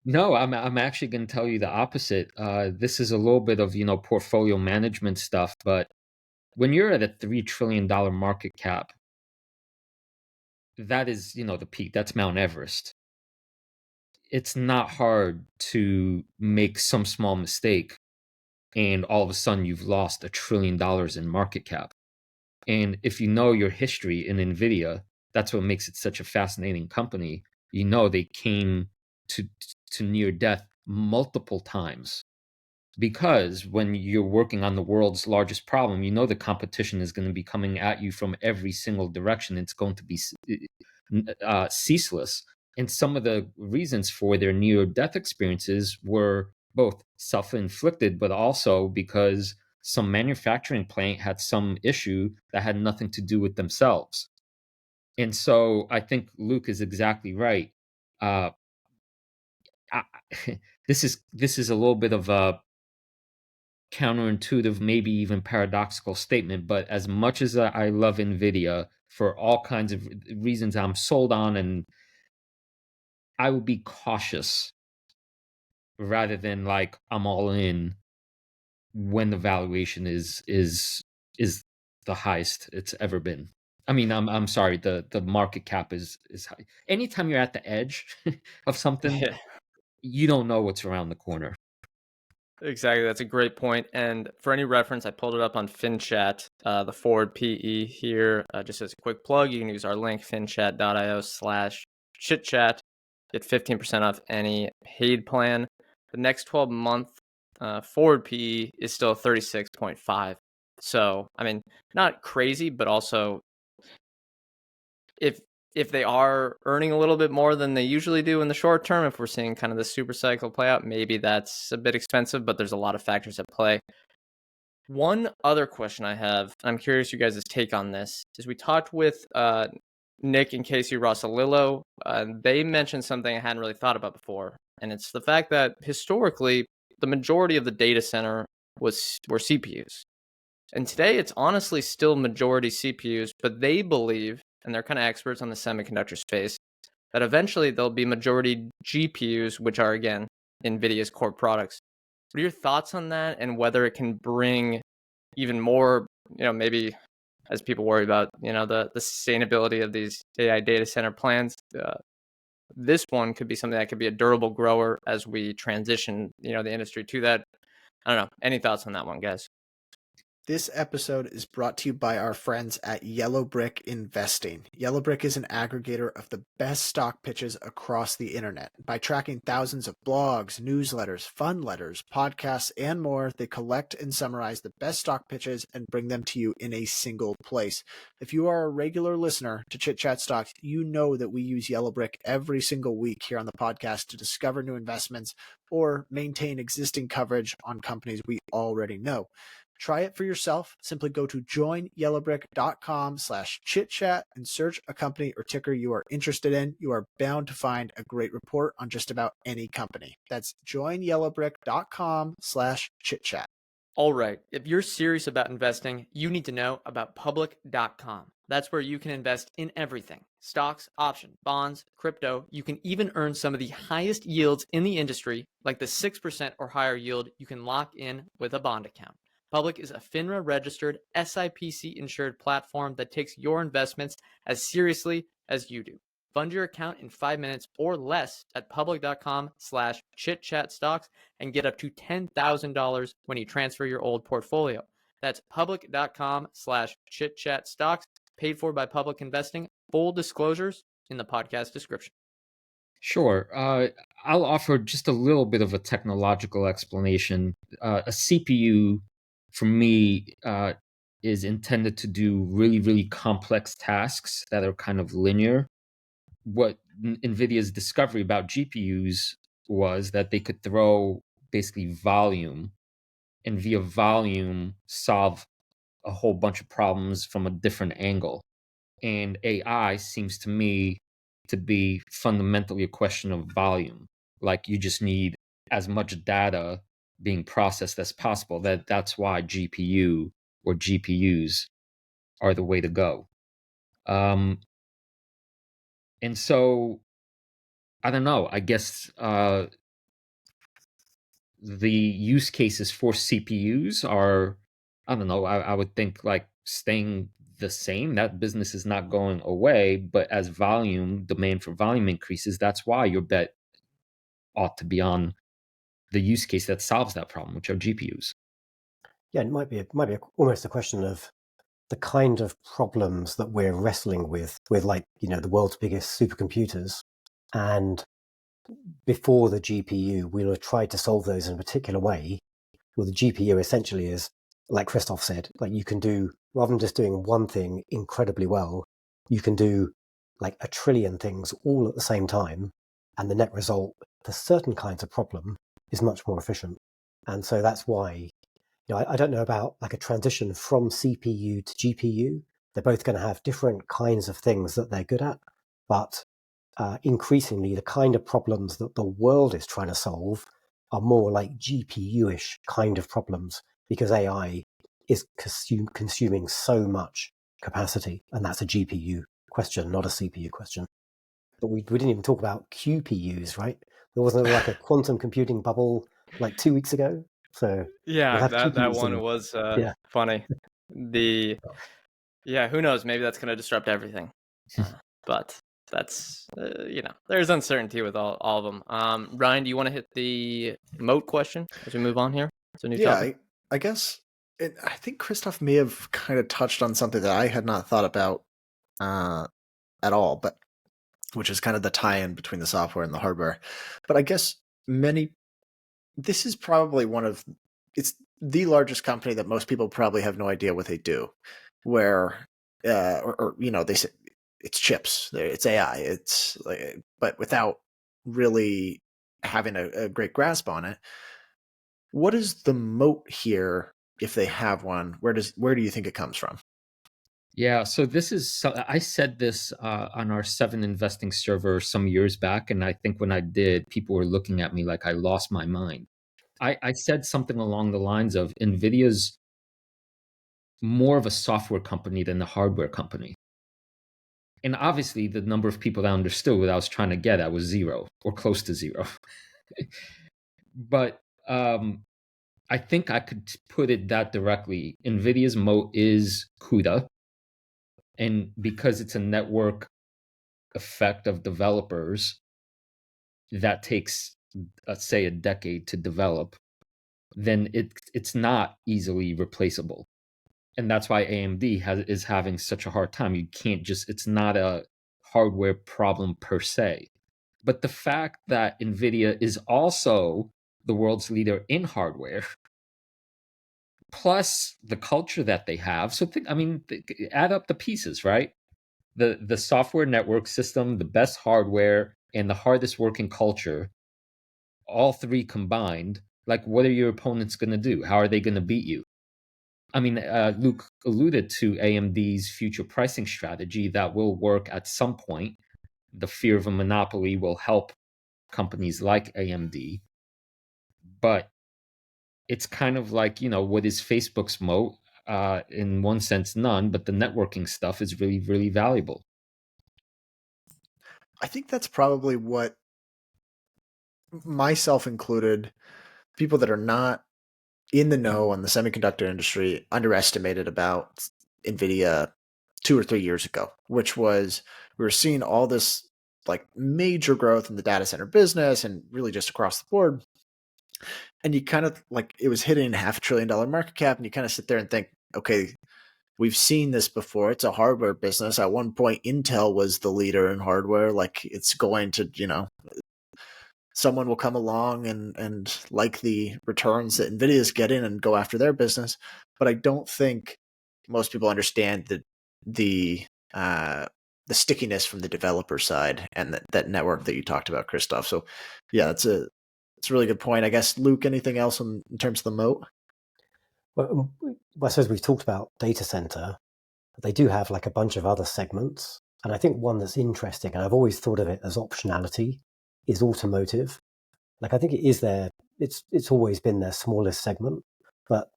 [SPEAKER 5] No, I'm actually going to tell you the opposite. This is a little bit of portfolio management stuff, but when you're at a $3 trillion market cap, that is the peak. That's Mount Everest. It's not hard to make some small mistake, and all of a sudden you've lost $1 trillion in market cap. And if you know your history in Nvidia, that's what makes it such a fascinating company. They came to near death multiple times, because when you're working on the world's largest problem, the competition is going to be coming at you from every single direction. It's going to be ceaseless. And some of the reasons for their near death experiences were both self-inflicted, but also because some manufacturing plant had some issue that had nothing to do with themselves. And so I think Luke is exactly right. This is a little bit of a counterintuitive, maybe even paradoxical statement, but as much as I love Nvidia for all kinds of reasons I'm sold on, and I would be cautious rather than like I'm all in when the valuation is the highest it's ever been. I mean, I'm sorry, the market cap is high. Anytime you're at the edge of something, you don't know what's around the corner.
[SPEAKER 3] Exactly. That's a great point. And for any reference, I pulled it up on FinChat, the forward PE here. Just as a quick plug, you can use our link, finchat.io/chitchat. Get 15% off any paid plan. The next 12-month forward PE is still 36.5. So, I mean, not crazy, but also if they are earning a little bit more than they usually do in the short term, if we're seeing kind of the super cycle play out, maybe that's a bit expensive, but there's a lot of factors at play. One other question I have, I'm curious you guys' take on this, is we talked with Nick and Casey Rossalillo. They mentioned something I hadn't really thought about before, and it's the fact that historically, the majority of the data center were CPUs. And today, it's honestly still majority CPUs, but they believe, and they're kind of experts on the semiconductor space, that eventually there'll be majority GPUs, which are, again, NVIDIA's core products. What are your thoughts on that, and whether it can bring even more, maybe as people worry about, the sustainability of these AI data center plans, this one could be something that could be a durable grower as we transition, the industry to that. I don't know. Any thoughts on that one, guys?
[SPEAKER 1] This episode is brought to you by our friends at Yellow Brick Investing. Yellow Brick is an aggregator of the best stock pitches across the internet. By tracking thousands of blogs, newsletters, fund letters, podcasts, and more, they collect and summarize the best stock pitches and bring them to you in a single place. If you are a regular listener to Chit Chat Stocks, you know that we use Yellow Brick every single week here on the podcast to discover new investments or maintain existing coverage on companies we already know. Try it for yourself. Simply go to joinyellowbrick.com/chitchat and search a company or ticker you are interested in. You are bound to find a great report on just about any company. That's joinyellowbrick.com/chitchat.
[SPEAKER 6] All right, if you're serious about investing, you need to know about public.com. That's where you can invest in everything: stocks, options, bonds, crypto. You can even earn some of the highest yields in the industry, like the 6% or higher yield you can lock in with a bond account. Public is a FINRA-registered, SIPC-insured platform that takes your investments as seriously as you do. Fund your account in 5 minutes or less at public.com/chitchatstocks and get up to $10,000 when you transfer your old portfolio. That's public.com/chitchatstocks, paid for by Public Investing. Full disclosures in the podcast description.
[SPEAKER 5] Sure. I'll offer just a little bit of a technological explanation. A CPU, for me, is intended to do really, really complex tasks that are kind of linear. What NVIDIA's discovery about GPUs was that they could throw basically volume, and via volume solve a whole bunch of problems from a different angle. And AI seems to me to be fundamentally a question of volume. Like, you just need as much data being processed as possible. That's why GPU or GPUs are the way to go. And so, I don't know. I guess the use cases for CPUs are, I don't know, I would think like staying the same. That business is not going away, but as demand for volume increases, that's why your bet ought to be on the use case that solves that problem, which are GPUs.
[SPEAKER 4] Yeah, it might be almost a question of the kind of problems that we're wrestling with like, the world's biggest supercomputers. And before the GPU, we'll have tried to solve those in a particular way. Well, the GPU essentially is, like Krzysztof said, like you can do, rather than just doing one thing incredibly well, you can do like a trillion things all at the same time. And the net result for certain kinds of problem is much more efficient. And so that's why, I don't know about like a transition from CPU to GPU. They're both going to have different kinds of things that they're good at, but increasingly the kind of problems that the world is trying to solve are more like GPU-ish kind of problems, because AI is consuming so much capacity, and that's a GPU question, not a CPU question. But we didn't even talk about QPUs, right? There wasn't like a quantum computing bubble like 2 weeks ago. So
[SPEAKER 3] Yeah,
[SPEAKER 4] we'll have
[SPEAKER 3] that
[SPEAKER 4] QPUs
[SPEAKER 3] one was
[SPEAKER 4] yeah.
[SPEAKER 3] funny. Who knows? Maybe that's going to disrupt everything. But that's, there's uncertainty with all of them. Ryan, do you want to hit the Moat question as we move on here? It's a new topic.
[SPEAKER 1] I guess I think Krzysztof may have kind of touched on something that I had not thought about at all, but which is kind of the tie-in between the software and the hardware. But I guess this is probably it's the largest company that most people probably have no idea what they do, where, they say it's chips, it's AI, it's like, but without really having a great grasp on it. What is the moat here, if they have one? Where do you think it comes from?
[SPEAKER 5] Yeah, so I said this on our 7 investing server some years back, and I think when I did, people were looking at me like I lost my mind. I said something along the lines of NVIDIA's more of a software company than a hardware company. And obviously, the number of people that understood what I was trying to get at was zero or close to zero. But I think I could put it that directly. NVIDIA's moat is CUDA. And because it's a network effect of developers that takes, let's say, a decade to develop, then it's not easily replaceable. And that's why AMD is having such a hard time. You can't it's not a hardware problem per se. But the fact that NVIDIA is also the world's leader in hardware, plus the culture that they have. So add up the pieces, right? The software network system, the best hardware, and the hardest working culture, all three combined, like, what are your opponents going to do? How are they going to beat you? I mean, Luke alluded to AMD's future pricing strategy that will work at some point. The fear of a monopoly will help companies like AMD. But it's kind of like, what is Facebook's moat? In one sense, none, but the networking stuff is really, really valuable.
[SPEAKER 1] I think that's probably what, myself included, people that are not in the know on the semiconductor industry underestimated about Nvidia 2 or 3 years ago, which was we were seeing all this like major growth in the data center business and really just across the board. And you kind of like, it was hitting $500 billion market cap, and you kind of sit there and think, okay, we've seen this before. It's a hardware business. At one point, Intel was the leader in hardware. Like, it's going to, someone will come along and like the returns that Nvidia is getting and go after their business. But I don't think most people understand the stickiness from the developer side and that network that you talked about, Krzysztof. So yeah, it's a really good point. I guess, Luke, anything else in terms of the moat?
[SPEAKER 4] Well, I suppose we've talked about data center. They do have like a bunch of other segments. And I think one that's interesting, and I've always thought of it as optionality, is automotive. Like, I think it is it's always been their smallest segment. But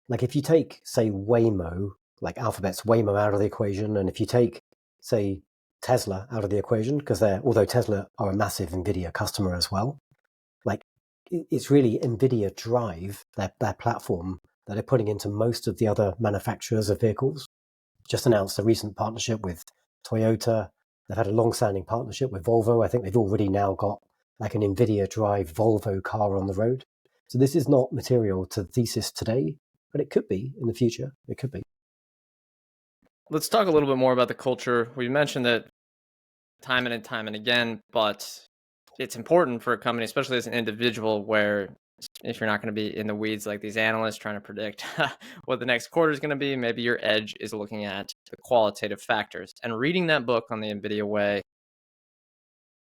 [SPEAKER 4] like, if you take, say, Waymo, like Alphabet's Waymo, out of the equation, and if you take, say, Tesla out of the equation, because although Tesla are a massive Nvidia customer as well, like, it's really Nvidia Drive, their platform, that they're putting into most of the other manufacturers of vehicles. Just announced a recent partnership with Toyota. They've had a long-standing partnership with Volvo. I think they've already now got like an Nvidia Drive Volvo car on the road. So this is not material to the thesis today, but it could be in the future. It could be.
[SPEAKER 3] Let's talk a little bit more about the culture. We mentioned that time and again, but it's important for a company, especially as an individual, where if you're not going to be in the weeds like these analysts trying to predict what the next quarter is going to be, maybe your edge is looking at the qualitative factors. And reading that book on the NVIDIA way,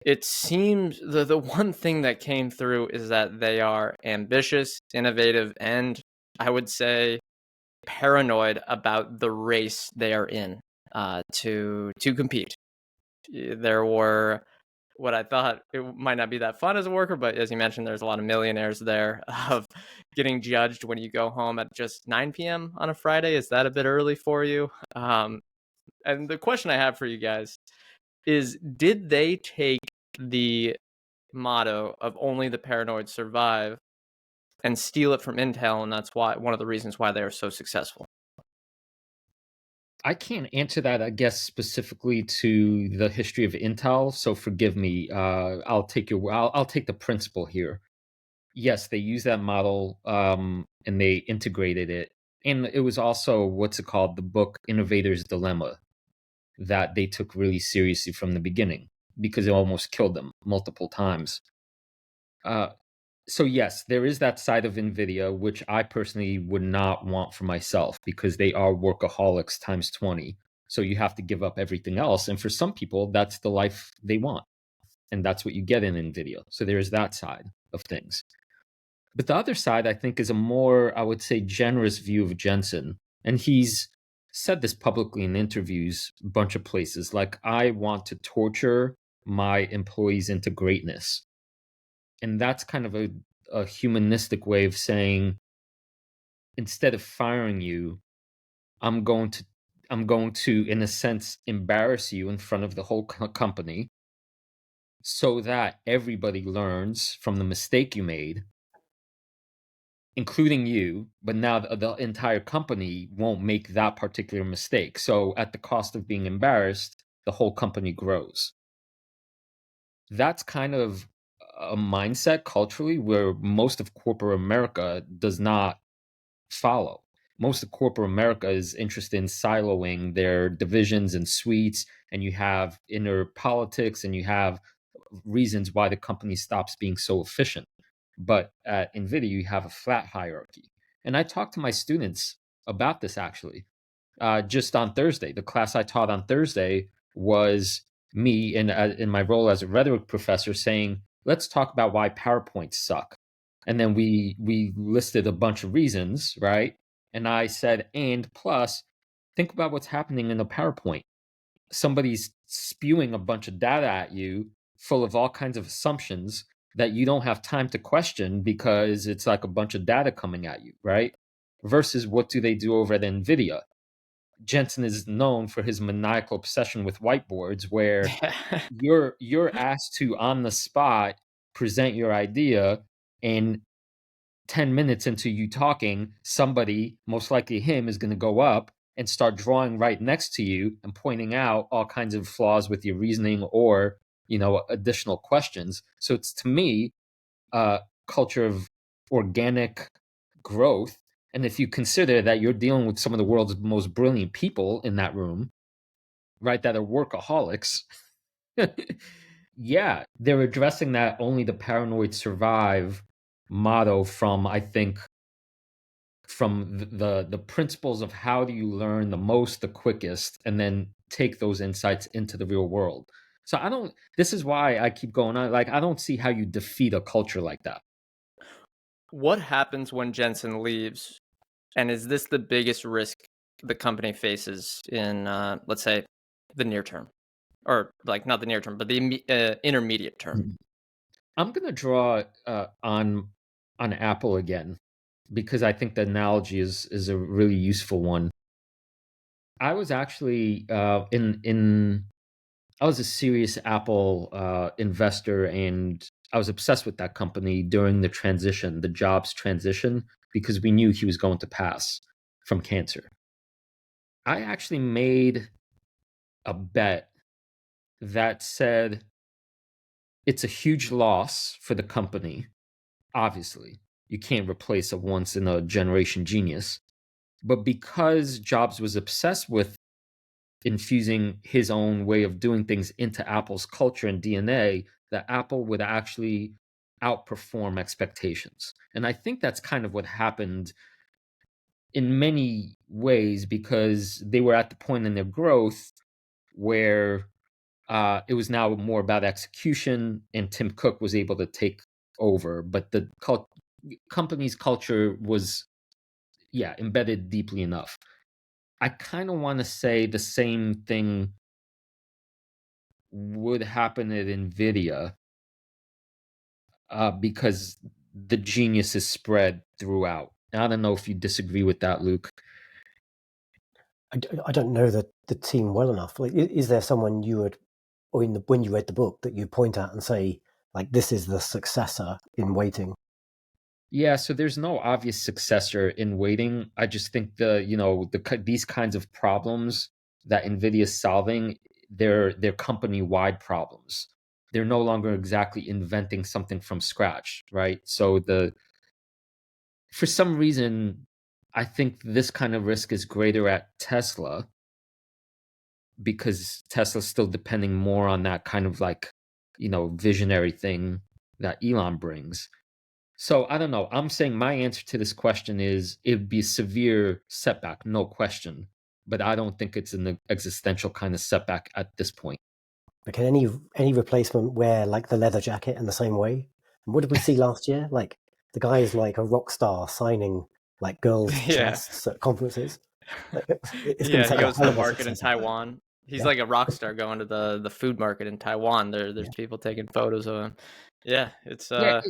[SPEAKER 3] it seems the one thing that came through is that they are ambitious, innovative, and I would say paranoid about the race they are in to compete. There were what I thought it might not be that fun as a worker, but as you mentioned, there's a lot of millionaires there of getting judged when you go home at just 9 p.m. on a Friday. Is that a bit early for you? And the question I have for you guys is, did they take the motto of only the paranoid survive and steal it from Intel, and that's why one of the reasons why they are so successful?
[SPEAKER 5] I can't answer that, I guess, specifically to the history of Intel. So forgive me. I'll take the principle here. Yes, they use that model, and they integrated it. And it was also, what's it called, the book Innovator's Dilemma, that they took really seriously from the beginning, because it almost killed them multiple times. So yes, there is that side of Nvidia, which I personally would not want for myself because they are workaholics times 20. So you have to give up everything else. And for some people, that's the life they want. And that's what you get in Nvidia. So there is that side of things. But the other side, I think, is a more, I would say, generous view of Jensen. And he's said this publicly in interviews, a bunch of places, like, I want to torture my employees into greatness. And that's kind of a humanistic way of saying, instead of firing you, I'm going to in a sense embarrass you in front of the whole company so that everybody learns from the mistake you made, including you, but now the entire company won't make that particular mistake. So at the cost of being embarrassed, the whole company grows. That's kind of a mindset culturally where most of corporate America does not follow. Most of corporate America is interested in siloing their divisions and suites, and you have inner politics and you have reasons why the company stops being so efficient. But at NVIDIA, you have a flat hierarchy. And I talked to my students about this actually. Just on Thursday, the class I taught on Thursday was me in my role as a rhetoric professor saying, let's talk about why PowerPoints suck. And then we listed a bunch of reasons, right? And I said, and plus, think about what's happening in a PowerPoint. Somebody's spewing a bunch of data at you full of all kinds of assumptions that you don't have time to question because it's like a bunch of data coming at you, right? Versus what do they do over at NVIDIA? Jensen is known for his maniacal obsession with whiteboards where you're asked to on the spot present your idea, and 10 minutes into you talking, somebody, most likely him, is going to go up and start drawing right next to you and pointing out all kinds of flaws with your reasoning or, additional questions. So it's, to me, a culture of organic growth. And if you consider that you're dealing with some of the world's most brilliant people in that room, right, that are workaholics, yeah, they're addressing that only the paranoid survive motto from, I think, from the principles of how do you learn the most, the quickest, and then take those insights into the real world. So this is why I keep going on. Like, I don't see how you defeat a culture like that.
[SPEAKER 3] What happens when Jensen leaves? And is this the biggest risk the company faces in, let's say, the near term? Or, like, not the near term, but the intermediate term?
[SPEAKER 5] I'm going to draw on Apple again, because I think the analogy is a really useful one. I was actually I was a serious Apple investor, and I was obsessed with that company during the transition, the Jobs transition, because we knew he was going to pass from cancer. I actually made a bet that said it's a huge loss for the company. Obviously, you can't replace a once in a generation genius. But because Jobs was obsessed with infusing his own way of doing things into Apple's culture and DNA, that Apple would actually outperform expectations. And I think that's kind of what happened in many ways, because they were at the point in their growth where it was now more about execution, and Tim Cook was able to take over. But the company's culture was, embedded deeply enough. I kind of want to say the same thing would happen at NVIDIA, because the genius is spread throughout. I don't know if you disagree with that, Luke.
[SPEAKER 4] I don't know the team well enough. Like, is there someone you would, or when you read the book, that you point at and say, like, this is the successor in waiting?
[SPEAKER 5] Yeah, so there's no obvious successor in waiting. I just think these kinds of problems that NVIDIA is solving, they're company-wide problems. They're no longer exactly inventing something from scratch, right? So for some reason, I think this kind of risk is greater at Tesla, because Tesla's still depending more on that kind of, like, visionary thing that Elon brings. So I don't know. I'm saying my answer to this question is it'd be a severe setback, no question. But I don't think it's an existential kind of setback at this point.
[SPEAKER 4] But can any replacement wear like the leather jacket in the same way? And what did we see last year? Like the guy is like a rock star signing like girls'
[SPEAKER 3] Yeah.
[SPEAKER 4] chests at conferences. Like, it's
[SPEAKER 6] Yeah,
[SPEAKER 4] going to
[SPEAKER 6] he
[SPEAKER 4] take a
[SPEAKER 6] goes to
[SPEAKER 4] hell
[SPEAKER 6] the
[SPEAKER 4] of a
[SPEAKER 6] market in
[SPEAKER 4] success of that.
[SPEAKER 6] Taiwan. He's
[SPEAKER 4] Yeah.
[SPEAKER 6] like a rock star going to the food market in Taiwan. There's
[SPEAKER 4] Yeah.
[SPEAKER 6] people taking photos of him. Yeah, it's
[SPEAKER 5] Yeah,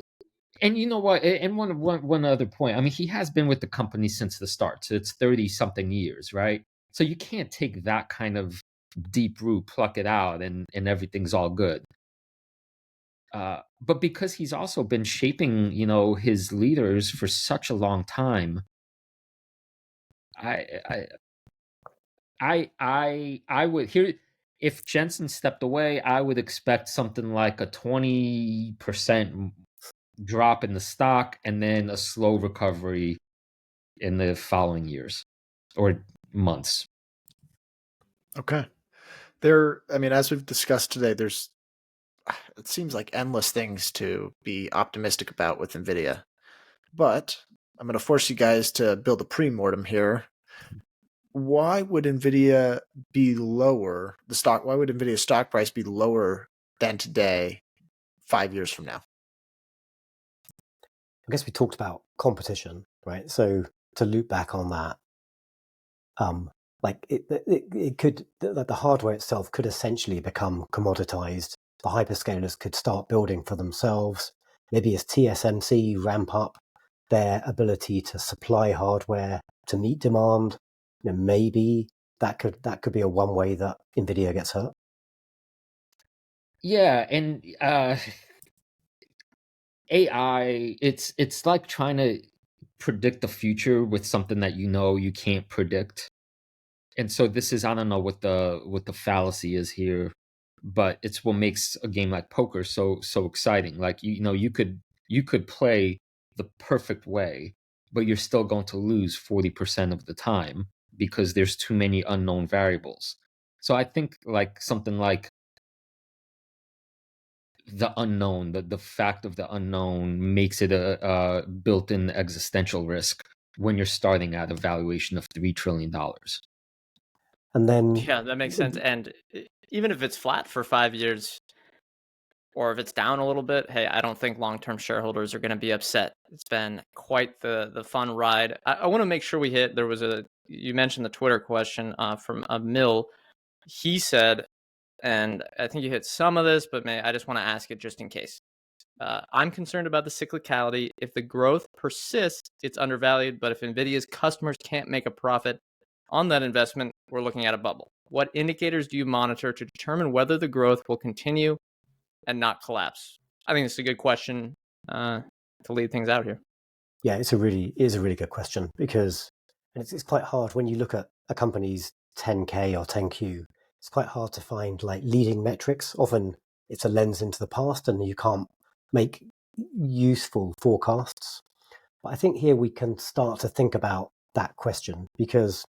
[SPEAKER 5] and you know what? And one other point. I mean, he has been with the company since the start, so it's 30 something years, right? So you can't take that kind of deep root, pluck it out, and everything's all good. But because he's also been shaping, his leaders for such a long time, I I would here if Jensen stepped away, I would expect something like a 20% drop in the stock and then a slow recovery in the following years or months.
[SPEAKER 1] Okay. As we've discussed today, it seems like endless things to be optimistic about with Nvidia. But I'm going to force you guys to build a pre-mortem here. Why would Nvidia be lower? Why would Nvidia's stock price be lower than today 5 years from now?
[SPEAKER 4] I guess we talked about competition, right? So to loop back on that, like it could, the hardware itself could essentially become commoditized. The hyperscalers could start building for themselves. Maybe as TSMC ramp up their ability to supply hardware to meet demand, maybe that could be a one way that Nvidia gets hurt.
[SPEAKER 5] Yeah, and AI, it's like trying to predict the future with something that you can't predict. And so this is, I don't know what the fallacy is here, but it's what makes a game like poker so exciting. Like you could play the perfect way, but you're still going to lose 40% of the time because there's too many unknown variables. So I think like something like the unknown, the fact of the unknown makes it a built-in existential risk when you're starting at a valuation of $3 trillion.
[SPEAKER 4] And then
[SPEAKER 6] yeah, that makes sense. And even if it's flat for 5 years, or if it's down a little bit, hey, I don't think long-term shareholders are going to be upset. It's been quite the fun ride. I want to make sure we hit. You mentioned the Twitter question from a Mill. He said, and I think you hit some of this, but I just want to ask it just in case. I'm concerned about the cyclicality. If the growth persists, it's undervalued. But if Nvidia's customers can't make a profit on that investment, we're looking at a bubble. What indicators do you monitor to determine whether the growth will continue and not collapse? I think it's a good question to lead things out here.
[SPEAKER 4] Yeah, it is a really good question because it's quite hard when you look at a company's 10K or 10Q. It's quite hard to find like leading metrics. Often it's a lens into the past and you can't make useful forecasts. But I think here we can start to think about that question because,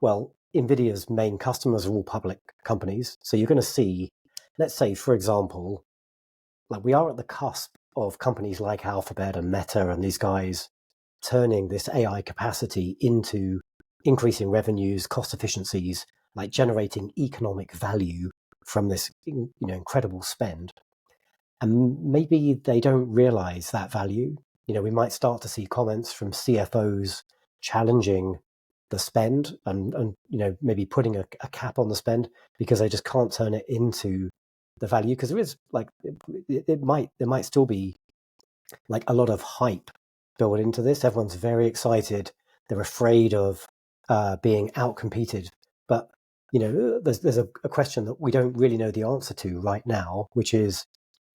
[SPEAKER 4] well, Nvidia's main customers are all public companies. So you're going to see, let's say, for example, like we are at the cusp of companies like Alphabet and Meta and these guys turning this AI capacity into increasing revenues, cost efficiencies, like generating economic value from this incredible spend. And maybe they don't realize that value. We might start to see comments from CFOs challenging the spend and maybe putting a cap on the spend because they just can't turn it into the value, because there is like there might still be like a lot of hype built into this. Everyone's very excited. They're afraid of being outcompeted. But there's a question that we don't really know the answer to right now, which is,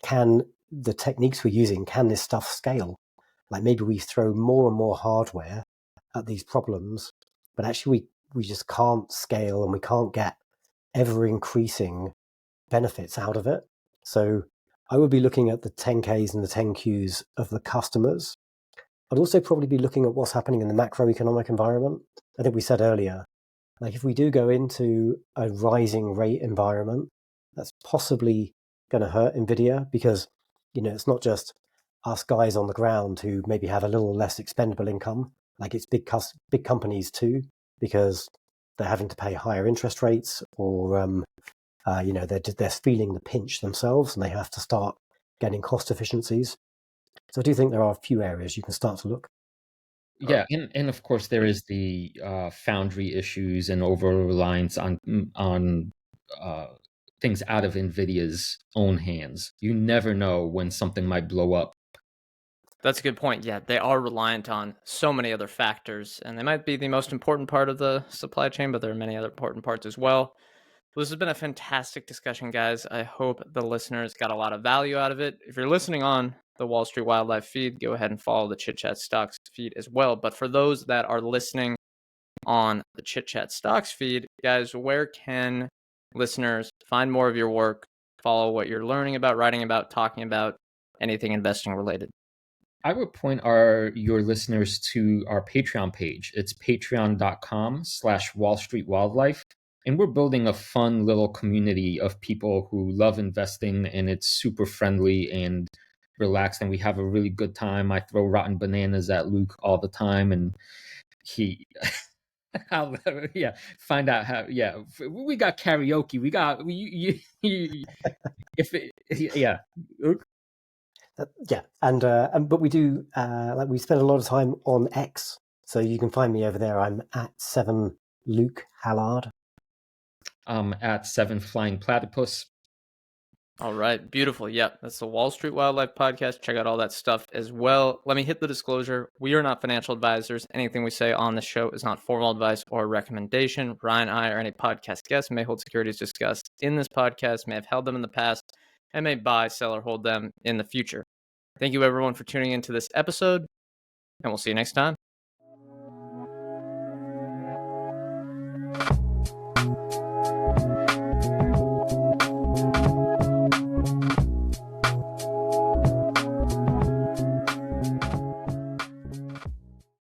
[SPEAKER 4] can the techniques we're using, can this stuff scale? Like maybe we throw more and more hardware at these problems, but actually we just can't scale and we can't get ever increasing benefits out of it. So I would be looking at the 10Ks and the 10Qs of the customers. I'd also probably be looking at what's happening in the macroeconomic environment. I think we said earlier, like if we do go into a rising rate environment, that's possibly going to hurt Nvidia because, it's not just us guys on the ground who maybe have a little less expendable income, like it's big companies too, because they're having to pay higher interest rates, or they're feeling the pinch themselves, and they have to start getting cost efficiencies. So I do think there are a few areas you can start to look.
[SPEAKER 5] Yeah, and of course there is the foundry issues and over reliance on things out of Nvidia's own hands. You never know when something might blow up.
[SPEAKER 3] That's a good point. Yeah, they are reliant on so many other factors, and they might be the most important part of the supply chain, but there are many other important parts as well. Well, this has been a fantastic discussion, guys. I hope the listeners got a lot of value out of it. If you're listening on the Wall Street Wildlife feed, go ahead and follow the Chit Chat Stocks feed as well. But for those that are listening on the Chit Chat Stocks feed, guys, where can listeners find more of your work, follow what you're learning about, writing about, talking about, anything investing related?
[SPEAKER 5] I would point your listeners to our Patreon page. It's patreon.com/Wall Street Wildlife. And we're building a fun little community of people who love investing, and it's super friendly and relaxed, and we have a really good time. I throw rotten bananas at Luke all the time, and he find out how we got karaoke, we got if it, yeah
[SPEAKER 4] But we do we spend a lot of time on X, so you can find me over there. I'm at 7 Luke Hallard.
[SPEAKER 5] At 7 Flying Platypus.
[SPEAKER 3] All right, beautiful. Yep, that's the Wall Street Wildlife Podcast. Check out all that stuff as well. Let me hit the disclosure. We are not financial advisors. Anything we say on the show is not formal advice or recommendation. Ryan, I, or any podcast guest may hold securities discussed in this podcast, may have held them in the past, and may buy, sell, or hold them in the future. Thank you, everyone, for tuning into this episode, and we'll see you next time.